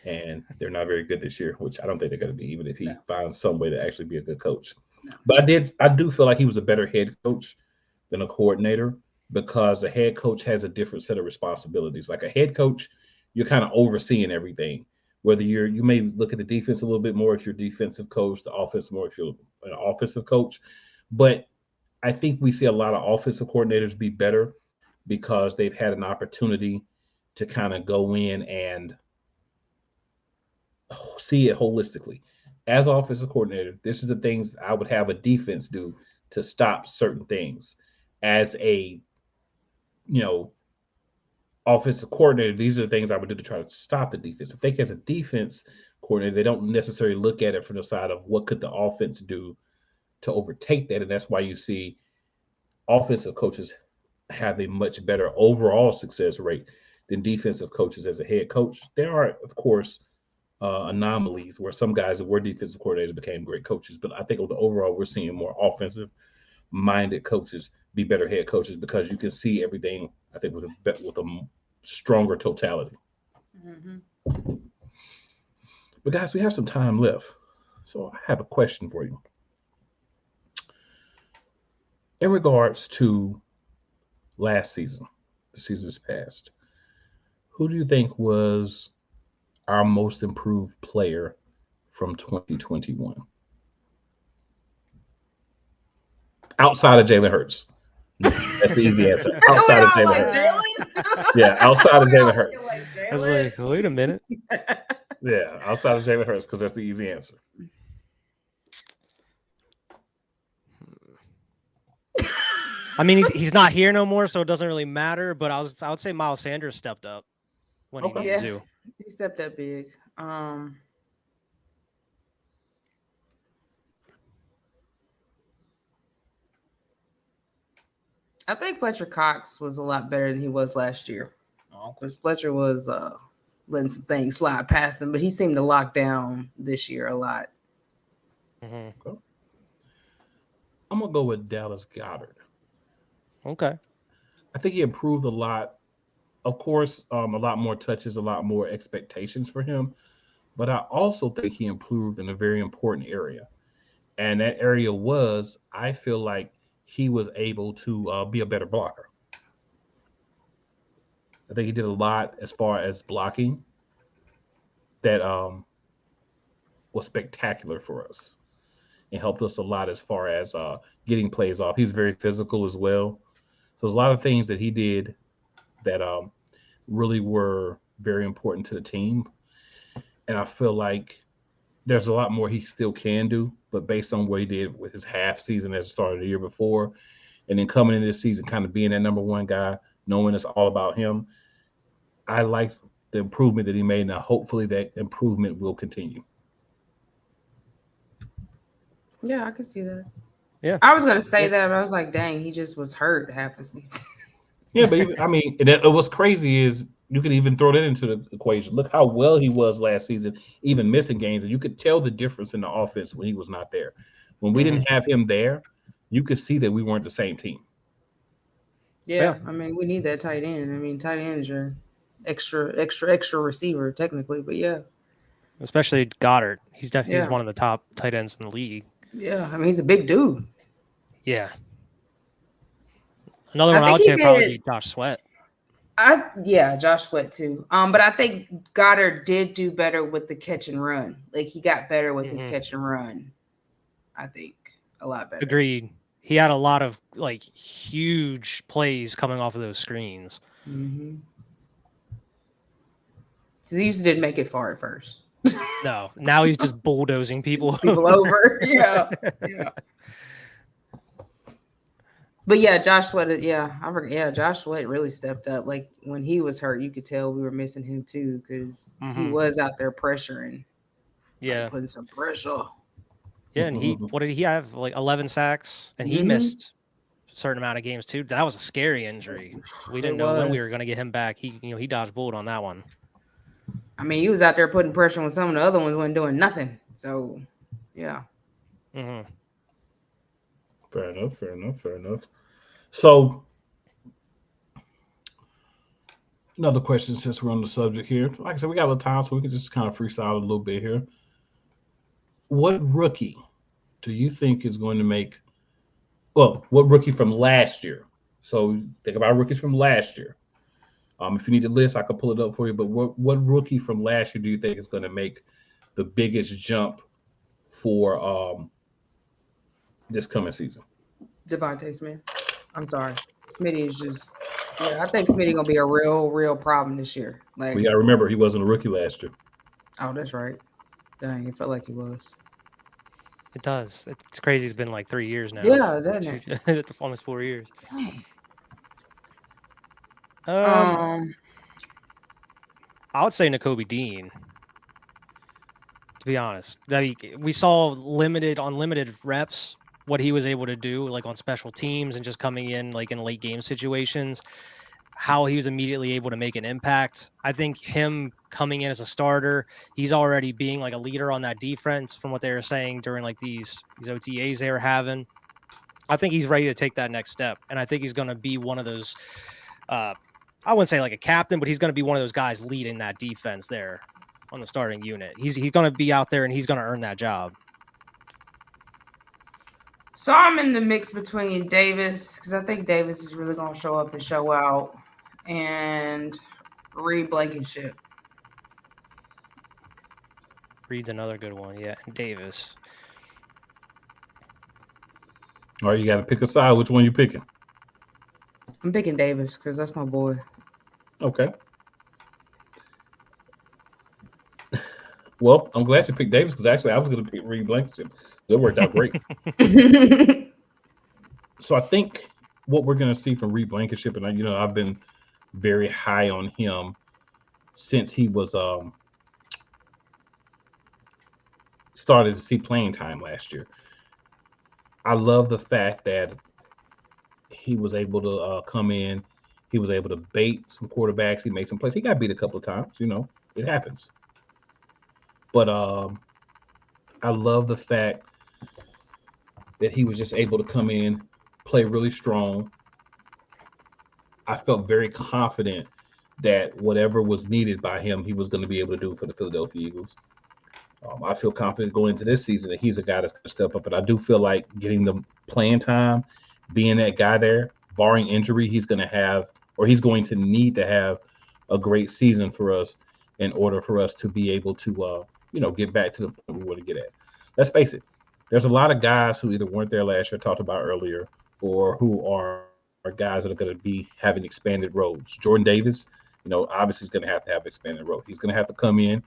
And they're not very good this year, which I don't think they're going to be, even if he finds some way to actually be a good coach. No. But I do feel like he was a better head coach than a coordinator because a head coach has a different set of responsibilities. Like a head coach, you're kind of overseeing everything. Whether you may look at the defense a little bit more if you're a defensive coach, the offense more if you're an offensive coach. But I think we see a lot of offensive coordinators be better because they've had an opportunity to kind of go in and see it holistically. As offensive coordinator, this is the things I would have a defense do to stop certain things. As a, offensive coordinator, these are the things I would do to try to stop the defense. I think as a defense coordinator, they don't necessarily look at it from the side of what could the offense do to overtake that. And that's why you see offensive coaches have a much better overall success rate than defensive coaches as a head coach. There are, of course, anomalies where some guys that were defensive coordinators became great coaches. But I think on the overall, we're seeing more offensive-minded coaches be better head coaches because you can see everything, I think, with a stronger totality. But guys, we have some time left. So I have a question for you. In regards to last season, the seasons past, who do you think was our most improved player from 2021? Outside of Jalen Hurts. That's the easy answer. Outside of Jalen Hurts. Yeah, outside of Jalen Hurts. I was like, wait a minute. Yeah, outside of Jalen Hurts, because that's the easy answer. I mean, he's not here no more, so it doesn't really matter. But I would say Miles Sanders stepped up. when he Okay. needed to. He stepped up big. I think Fletcher Cox was a lot better than he was last year. Because Fletcher was letting some things slide past him, but he seemed to lock down this year a lot. Mm-hmm. I'm gonna go with Dallas Goddard. Okay. I think he improved a lot. Of course, a lot more touches, a lot more expectations for him. But I also think he improved in a very important area. And that area was, I feel like he was able to be a better blocker. I think he did a lot as far as blocking that was spectacular for us and helped us a lot as far as getting plays off. He's very physical as well. So there's a lot of things that he did that really were very important to the team. And I feel like there's a lot more he still can do, but based on what he did with his half season at the start of the year before, and then coming into this season, kind of being that number one guy, knowing it's all about him, I like the improvement that he made. Now, hopefully, that improvement will continue. Yeah, I can see that. Yeah. I was gonna say that, but I was like, dang, he just was hurt half the season. Yeah, but even, I mean, what's crazy is you could even throw that into the equation. Look how well he was last season, even missing games, and you could tell the difference in the offense when he was not there. When we didn't have him there, you could see that we weren't the same team. Yeah, I mean, we need that tight end. I mean, tight end is your extra receiver technically, but yeah. Especially Goddard. He's definitely one of the top tight ends in the league. Yeah, I mean, he's a big dude. Yeah. Another one I would say would probably be Josh Sweat. Josh Sweat too. But I think Goddard did do better with the catch and run. Like he got better with his catch and run. I think a lot better. Agreed. He had a lot of like huge plays coming off of those screens. Mm-hmm. So he didn't make it far at first. No, now he's just bulldozing people over. Yeah. But yeah, Josh Sweat. Josh Sweat really stepped up. Like when he was hurt, you could tell we were missing him too because he was out there pressuring. Yeah, putting some pressure. Yeah, and what did he have? Like 11 sacks, and he missed a certain amount of games too. That was a scary injury. We didn't know when we were going to get him back. He dodged bullet on that one. I mean, he was out there putting pressure when some of the other ones weren't doing nothing. So, yeah. Mm-hmm. Fair enough. So, another question since we're on the subject here. Like I said, we got a little time, so we can just kind of freestyle a little bit here. What rookie do you think is going to make – well, what rookie from last year? So, think about rookies from last year. If you need the list, I can pull it up for you. But what rookie from last year do you think is going to make the biggest jump for this coming season? Devontae Smith. I'm sorry. Smitty is just – I think Smitty going to be a real problem this year. Like, we got to remember he wasn't a rookie last year. Oh, that's right. Dang, it felt like he was. It does. It's crazy. It's been like 3 years now. Yeah, doesn't it? It's almost 4 years. Dang. I would say Nakobe Dean. To be honest, we saw unlimited reps. What he was able to do, like on special teams and just coming in like in late game situations, how he was immediately able to make an impact. I think him coming in as a starter, he's already being like a leader on that defense from what they were saying during like these OTAs they were having. I think he's ready to take that next step. And I think he's going to be one of those, I wouldn't say like a captain, but he's going to be one of those guys leading that defense there on the starting unit. He's going to be out there and he's going to earn that job. So I'm in the mix between Davis, because I think Davis is really going to show up and show out, and Reed Blankenship. Reed's another good one, yeah. Davis. All right, you got to pick a side. Which one you picking? I'm picking Davis because that's my boy. Okay. Well, I'm glad you picked Davis because actually I was going to pick Reed Blankenship. That worked out great. So I think what we're going to see from Reed Blankenship, and I've been very high on him since he was started to see playing time last year. I love the fact that he was able to come in. He was able to bait some quarterbacks. He made some plays. He got beat a couple of times. It happens. But I love the fact that he was just able to come in, play really strong. I felt very confident that whatever was needed by him, he was going to be able to do for the Philadelphia Eagles. I feel confident going into this season that he's a guy that's going to step up. But I do feel like getting the playing time, being that guy there, barring injury, he's going to need to have a great season for us in order for us to be able to, get back to the point we want to get at. Let's face it. There's a lot of guys who either weren't there last year, talked about earlier, or who are guys that are going to be having expanded roles. Jordan Davis, obviously is going to have expanded role. He's going to have to come in.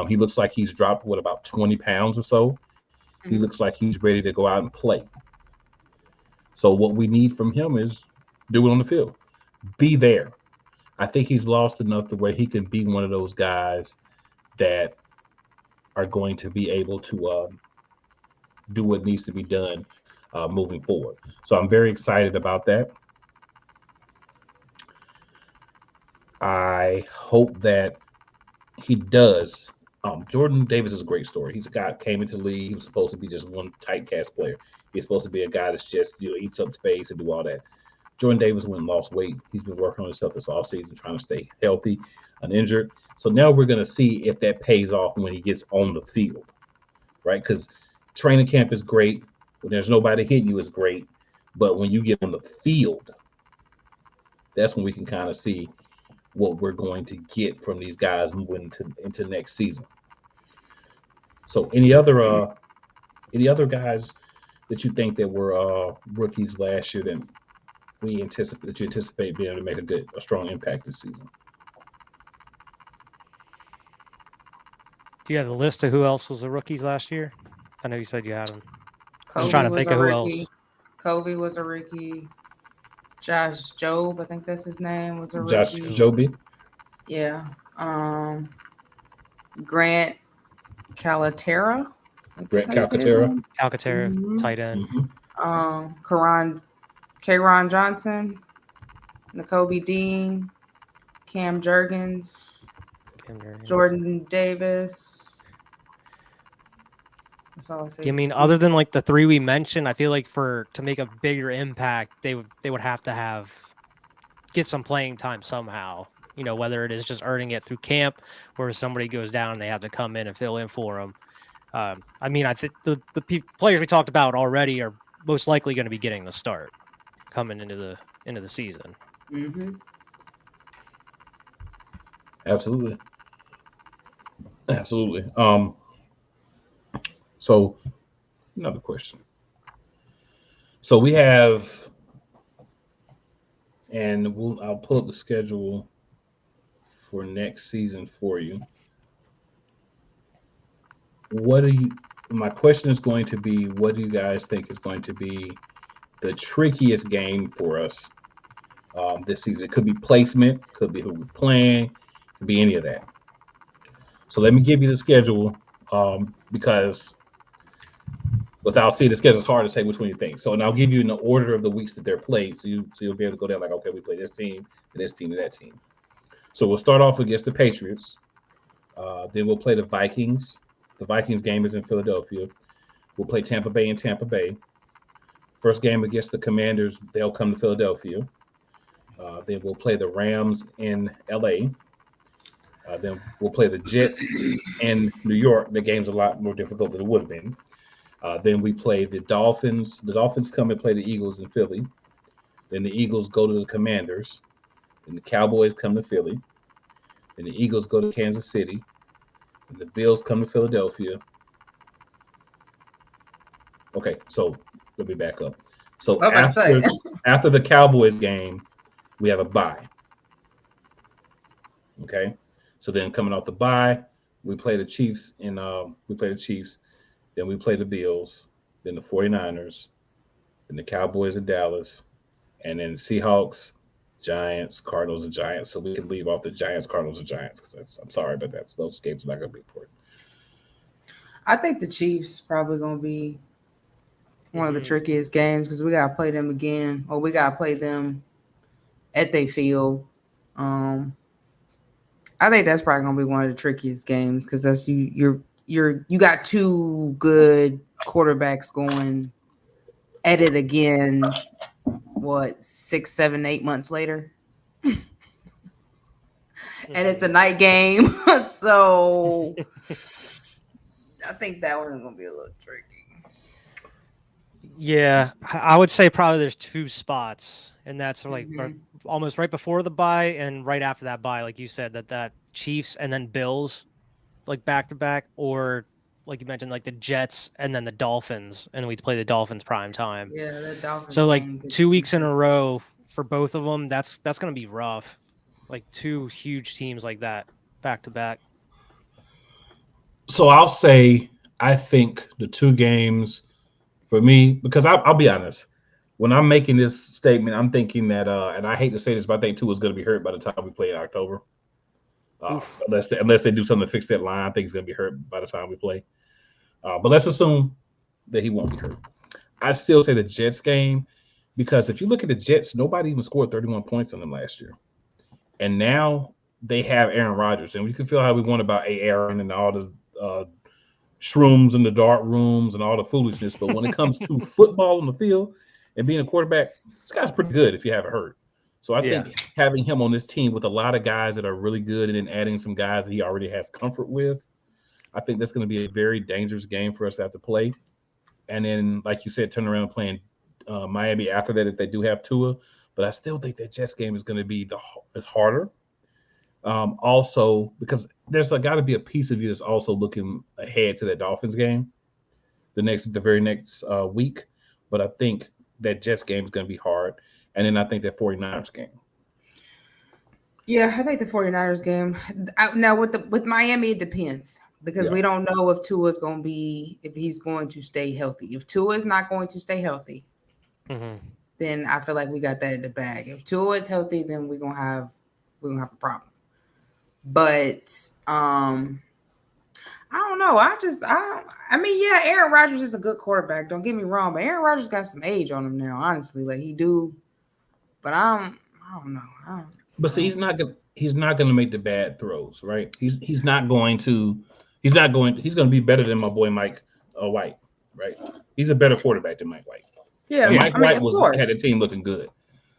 He looks like he's dropped, about 20 pounds or so. He looks like he's ready to go out and play. So what we need from him is do it on the field. Be there. I think he's lost enough to where he can be one of those guys that are going to be able to do what needs to be done moving forward. So I'm very excited about that. I hope that he does. Jordan Davis is a great story. He's a guy that came into the league. He was supposed to be just one tight cast player. He's supposed to be a guy that's just eats up space and do all that. Jordan Davis went and lost weight. He's been working on himself this offseason, trying to stay healthy, uninjured. So now we're going to see if that pays off when he gets on the field, right? Because training camp is great. When there's nobody hitting you, it's great. But when you get on the field, that's when we can kind of see what we're going to get from these guys moving into next season. So any other guys that you think that were rookies last year that you anticipate being able to make a strong impact this season? Do you have the list of who else was the rookies last year? I know you said you had them. I was Kobe trying to was think a of who rookie. else. Kobe was a rookie. Josh Jobe, I think that's his name, was a rookie. Josh Jobe. Yeah. Grant Calcaterra. Grant Calcaterra. Calcaterra, tight end. K'Ron Johnson, N'Kobe Dean, Cam Jurgens, Jordan Davis. That's all I say. I mean, other than like the three we mentioned, I feel like to make a bigger impact, they would have to get some playing time somehow. Whether it is just earning it through camp or if somebody goes down and they have to come in and fill in for them. I mean, I think the players we talked about already are most likely going to be getting the start coming into the season. Mm-hmm. Absolutely. So another question. So we have, and I'll pull up the schedule for next season for you. My question is going to be, what do you guys think is going to be the trickiest game for us this season? It could be placement, could be who we're playing, could be any of that. So let me give you the schedule because without seeing the schedule, it's hard to say which one you think. So, and I'll give you in the order of the weeks that they're played, so you'll be able to go down like, okay, we play this team, and this team, and that team. So we'll start off against the Patriots. Then we'll play the Vikings. The Vikings game is in Philadelphia. We'll play Tampa Bay in Tampa Bay. First game against the Commanders, they'll come to Philadelphia. Then we'll play the Rams in LA. Then we'll play the Jets in New York. The game's a lot more difficult than it would have been. Then we play the Dolphins. The Dolphins come and play the Eagles in Philly. Then the Eagles go to the Commanders. Then the Cowboys come to Philly. Then the Eagles go to Kansas City. And the Bills come to Philadelphia. Okay, so let me back up. So after the Cowboys game, we have a bye. Okay, so then coming off the bye, we play the Chiefs then we play the Bills, then the 49ers, then the Cowboys in Dallas, and then Seahawks, Giants, Cardinals, and Giants. So we can leave off the Giants, Cardinals, and Giants because I'm sorry, but those games are not going to be important. I think the Chiefs probably gonna be one of the trickiest games because we gotta play them again, or we gotta play them at their field. I think that's probably gonna be one of the trickiest games because that's you got two good quarterbacks going at it again. What 6, 7, 8 months later, and it's a night game, so I think that one's gonna be a little tricky. Yeah, I would say probably there's two spots, and that's like almost right before the bye and right after that bye, like you said, that Chiefs and then Bills, like back to back, or like you mentioned, like the Jets and then the Dolphins, and we'd play the Dolphins prime time. Yeah, the Dolphins. So like 2 weeks in a row for both of them, that's gonna be rough. Like two huge teams like that back to back. So I'll say I think the two games for me, because I'll be honest, when I'm making this statement, I'm thinking that, and I hate to say this, but I think Tua is going to be hurt by the time we play in October. Unless they do something to fix that line, I think he's going to be hurt by the time we play. But let's assume that he won't be hurt. I'd still say the Jets game, because if you look at the Jets, nobody even scored 31 points on them last year. And now they have Aaron Rodgers. And we can feel how we want about Aaron and all the shrooms in the dark rooms and all the foolishness. But when it comes to football on the field and being a quarterback, this guy's pretty good if you haven't heard. So I think having him on this team with a lot of guys that are really good and then adding some guys that he already has comfort with, I think that's going to be a very dangerous game for us to have to play. And then, like you said, turn around and playing Miami after that if they do have Tua. But I still think that Jets game is going to be harder. Also, because there's got to be a piece of you that's also looking ahead to that Dolphins game the very next week. But I think that Jets game is going to be hard. And then I think that 49ers game. Yeah, I think the 49ers game. Now with Miami, it depends because we don't know if Tua's going to be, if he's going to stay healthy. If Tua is not going to stay healthy, then I feel like we got that in the bag. If Tua is healthy, then we're gonna have a problem. But I don't know. I mean, yeah, Aaron Rodgers is a good quarterback. Don't get me wrong, but Aaron Rodgers got some age on him now. Honestly, like he do. But I don't know. But see, he's not gonna make the bad throws, right? He's going to be better than my boy Mike White, right? He's a better quarterback than Mike White. Yeah, Mike White had the team looking good.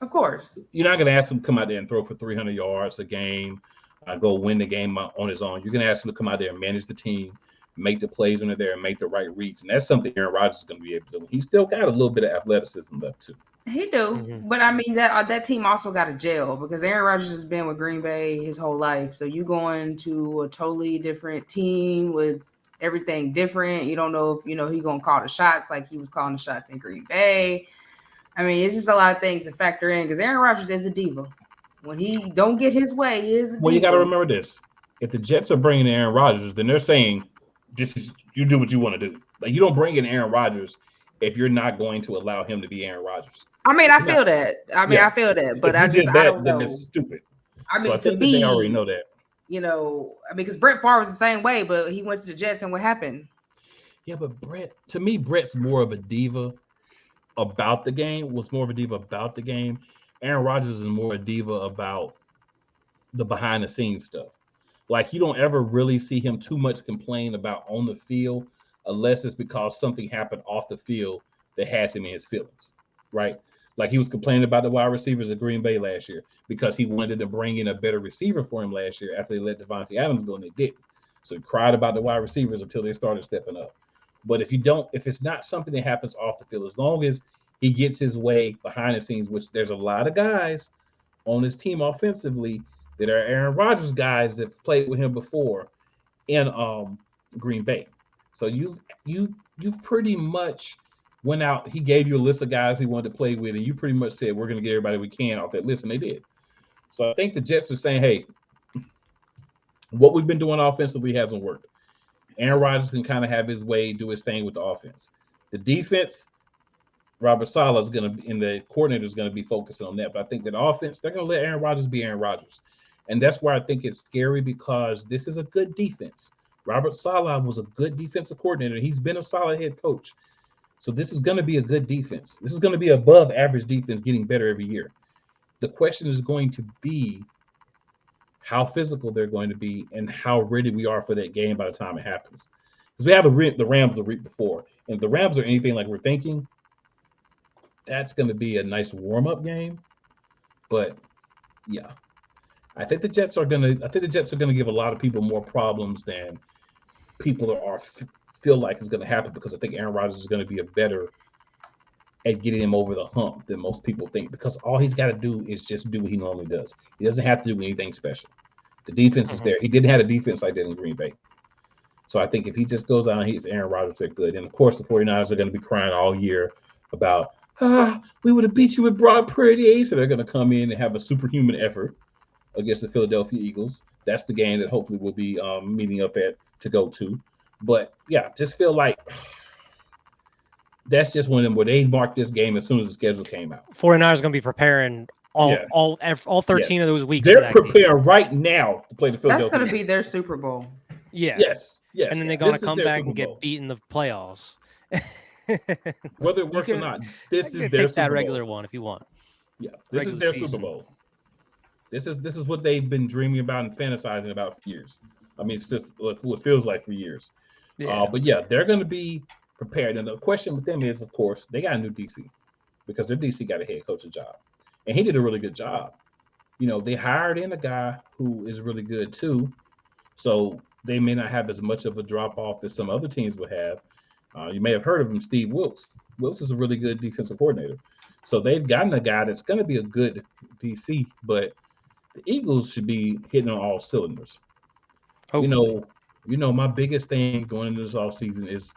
Of course. You're not going to ask him to come out there and throw for 300 yards a game, go win the game on his own. You're going to ask him to come out there and manage the team, make the plays under there, and make the right reads. And that's something Aaron Rodgers is going to be able to do. He's still got a little bit of athleticism left, too. He do. But, I mean, that team also got a jail because Aaron Rodgers has been with Green Bay his whole life. So you going to a totally different team with everything different. You don't know if, he going to call the shots like he was calling the shots in Green Bay. I mean, it's just a lot of things to factor in because Aaron Rodgers is a diva. When he don't get his way, he is a diva. Well, you got to remember this. If the Jets are bringing in Aaron Rodgers, then they're saying, you do what you want to do. Like, you don't bring in Aaron Rodgers if you're not going to allow him to be Aaron Rodgers. I mean, I feel that. I feel that. But I don't know. It's stupid. I mean, so I to me, they already know that. Because Brett Favre was the same way, but he went to the Jets and what happened? Yeah, but Brett's more of a diva about the game. Aaron Rodgers is more a diva about the behind the scenes stuff. Like, you don't ever really see him too much complain about on the field unless it's because something happened off the field that has him in his feelings, right? Like he was complaining about the wide receivers at Green Bay last year because he wanted to bring in a better receiver for him last year after they let Devontae Adams go and they didn't. So he cried about the wide receivers until they started stepping up. But if it's not something that happens off the field, as long as he gets his way behind the scenes, which there's a lot of guys on his team offensively that are Aaron Rodgers guys that played with him before in Green Bay. So you've pretty much went out. He gave you a list of guys he wanted to play with, and you pretty much said, we're going to get everybody we can off that list, and they did. So I think the Jets are saying, hey, what we've been doing offensively hasn't worked. Aaron Rodgers can kind of have his way, do his thing with the offense. The defense, Robert Saleh is going to be, and the coordinator is going to be focusing on that. But I think that offense, they're going to let Aaron Rodgers be Aaron Rodgers. And that's why I think it's scary, because this is a good defense. Robert Saleh was a good defensive coordinator. He's been a solid head coach. So this is going to be a good defense. This is going to be above average defense, getting better every year. The question is going to be how physical they're going to be and how ready we are for that game by the time it happens. Because we have the Rams the week before. And if the Rams are anything like we're thinking, that's going to be a nice warm-up game. But yeah, I think the Jets are going to give a lot of people more problems than people feel like is going to happen, because I think Aaron Rodgers is going to be a better at getting him over the hump than most people think, because all he's got to do is just do what he normally does. He doesn't have to do anything special. The defense is there. He didn't have a defense like that in Green Bay. So I think if he just goes out and he's Aaron Rodgers, they're good. And of course, the 49ers are going to be crying all year about, we would have beat you with Brock Purdy. So they're going to come in and have a superhuman effort against the Philadelphia Eagles. That's the game that hopefully we'll be meeting up at to go to. But yeah, just feel like that's just one of them where they marked this game as soon as the schedule came out. 49ers going to be preparing all 13 of those weeks. They're preparing right now to play the Philadelphia. That's going to be their Super Bowl. Yeah. Yes. And then they're going to come back and get beat in the playoffs. Whether it works or not, this is their Super Bowl. That regular one if you want. Yeah, this is their Super Bowl. This is what they've been dreaming about and fantasizing about for years. I mean, it's just what it feels like for years. Yeah. But yeah, they're going to be prepared. And the question with them is, of course, they got a new DC, because their DC got a head coaching job, and he did a really good job. You know, they hired in a guy who is really good too, so they may not have as much of a drop off as some other teams would have. You may have heard of him, Steve Wilks. Wilks is a really good defensive coordinator, so they've gotten a guy that's going to be a good DC. But the Eagles should be hitting on all cylinders. Hopefully. You know, my biggest thing going into this offseason is,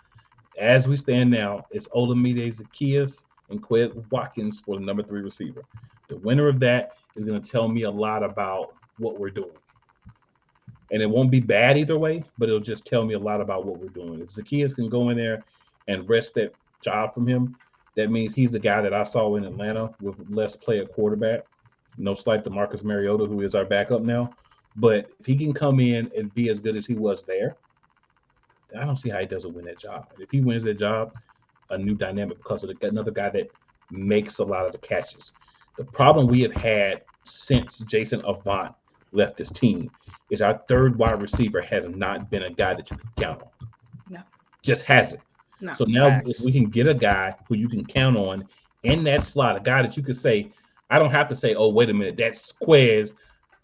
as we stand now, it's Olamide Zaccheaus and Quez Watkins for the number 3 receiver. The winner of that is going to tell me a lot about what we're doing. And it won't be bad either way, but it'll just tell me a lot about what we're doing. If Zaccheaus can go in there and wrest that job from him, that means he's the guy that I saw in Atlanta with less play at quarterback. No slight to Marcus Mariota, who is our backup now. But if he can come in and be as good as he was there, I don't see how he doesn't win that job. If he wins that job, a new dynamic, because of another guy that makes a lot of the catches. The problem we have had since Jason Avant left this team is our third wide receiver has not been a guy that you can count on. No. Just hasn't. No. So now if we can get a guy who you can count on in that slot, a guy that you could say, I don't have to say, oh, wait a minute, that's Quez.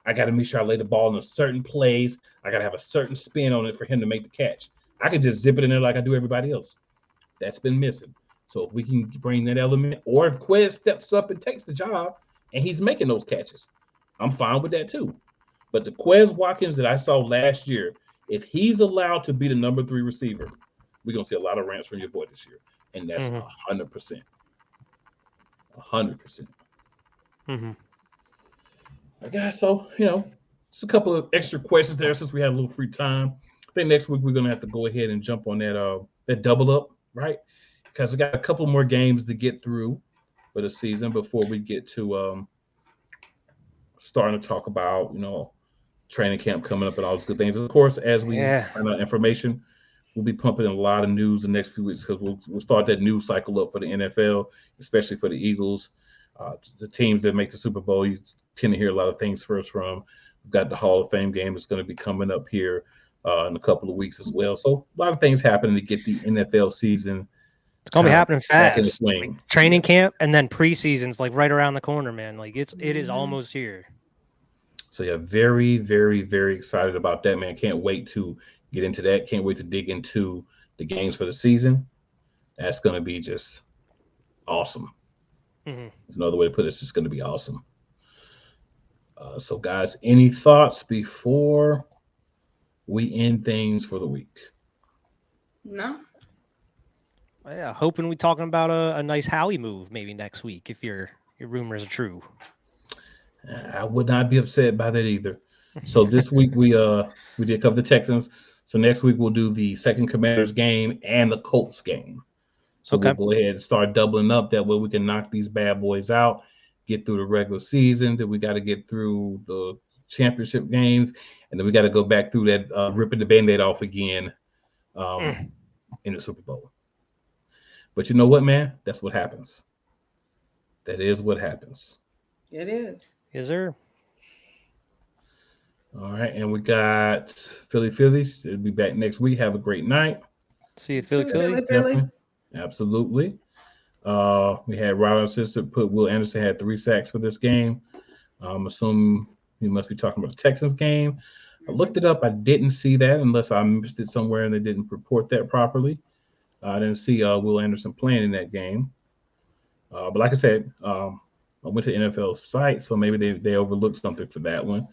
I got to make sure I lay the ball in a certain place. I got to have a certain spin on it for him to make the catch. I could just zip it in there like I do everybody else. That's been missing. So if we can bring that element, or if Quez steps up and takes the job and he's making those catches, I'm fine with that too. But the Quez Watkins that I saw last year, if he's allowed to be the number 3 receiver, we're going to see a lot of rants from your boy this year. And that's 100%. 100%. Mm-hmm. I guess so, just a couple of extra questions there since we had a little free time. I think next week we're going to have to go ahead and jump on that double up, right? Because we got a couple more games to get through for the season before we get to starting to talk about, training camp coming up and all those good things. Of course, as we find out information, we'll be pumping in a lot of news the next few weeks, because we'll start that news cycle up for the NFL, especially for the Eagles. The teams that make the Super Bowl, you tend to hear a lot of things first from. We've got the Hall of Fame game that's going to be coming up here in a couple of weeks as well. So a lot of things happening to get the NFL season. It's going to be happening fast. Like training camp and then preseason's like right around the corner, man. Like it is almost here. So yeah, very, very, very excited about that, man. Can't wait to get into that. Can't wait to dig into the games for the season. That's going to be just awesome. Mm-hmm. There's another way to put it. It's just going to be awesome. So, guys, any thoughts before we end things for the week? No. Yeah, hoping we talking about a nice Howie move maybe next week if your rumors are true. I would not be upset by that either. So this week we did cover the Texans. So next week we'll do the second Commanders game and the Colts game. So Okay. we'll go ahead and start doubling up. That way we can knock these bad boys out, get through the regular season. Then we got to get through the championship games, and then we got to go back through that ripping the Band-Aid off again in the Super Bowl. But you know what, man? That's what happens. That is what happens. It is. Yes, sir. All right, and we got Phillies. It'll be back next week. Have a great night. See you, Philly. Philly. Absolutely. We had Robinson put Will Anderson had 3 sacks for this game. I'm assuming he must be talking about the Texans game. I looked it up. I didn't see that unless I missed it somewhere and they didn't report that properly. I didn't see Will Anderson playing in that game. But like I said, I went to NFL site, so maybe they overlooked something for that one.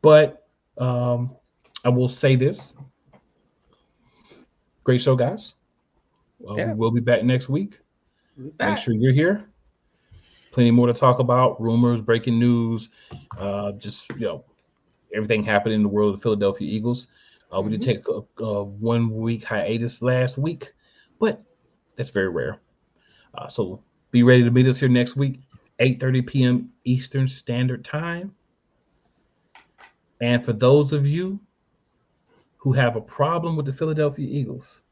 But I will say this. Great show, guys. We will be back next week. Make sure you're here. Plenty more to talk about. Rumors, breaking news, just everything happening in the world of the Philadelphia Eagles. We did take a 1 week hiatus last week, but that's very rare. So be ready to meet us here next week, 8:30 p.m. Eastern Standard Time. And for those of you who have a problem with the Philadelphia Eagles,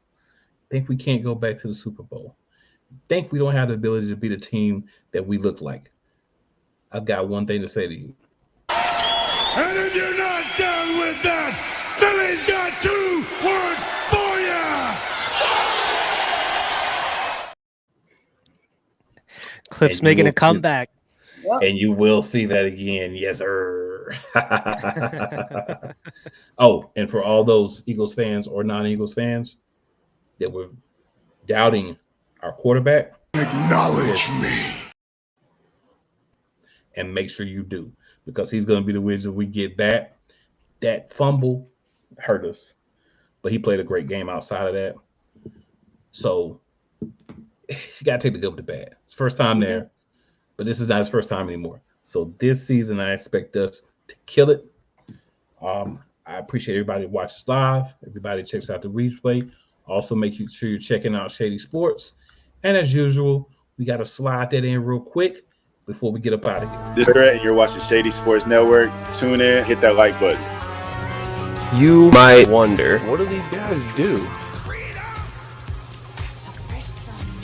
think we can't go back to the Super Bowl, think we don't have the ability to be the team that we look like, I've got one thing to say to you. And if you're not done with that, Philly's got 2 words for you. Clip's making a comeback. And you will see that again. Yes, sir. Oh, and for all those Eagles fans or non-Eagles fans that were doubting our quarterback, Acknowledge me. And make sure you do, because he's going to be the wizard we get back. That fumble hurt us, but he played a great game outside of that. So you got to take the good with the bad. It's first time there, but this is not his first time anymore. So this season, I expect us to kill it. I appreciate everybody who watches live. Everybody checks out the replay. Also, make sure you're checking out Shady Sports. And as usual, we got to slide that in real quick before we get up out of here. This is Brett, and you're watching Shady Sports Network. Tune in, hit that like button. You might wonder, what do these guys do?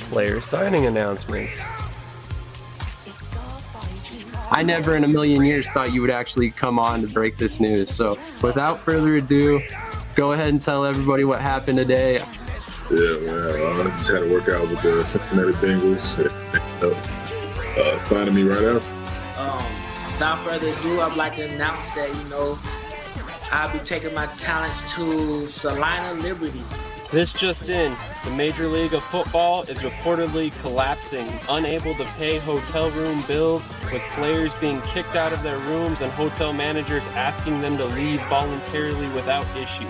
Player signing announcements. I never in a million years thought you would actually come on to break this news. So without further ado, go ahead and tell everybody what happened today. Yeah, man. I just had to work out with the Cincinnati Bengals. Signing me right out. Without further ado, I'd like to announce that, I'll be taking my talents to Salina Liberty. This just in, the Major League of Football is reportedly collapsing, unable to pay hotel room bills, with players being kicked out of their rooms and hotel managers asking them to leave voluntarily without issue.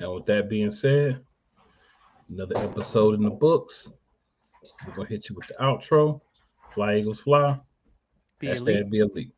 And with that being said, another episode in the books. We're going to hit you with the outro. Fly, Eagles, fly. Be #be elite.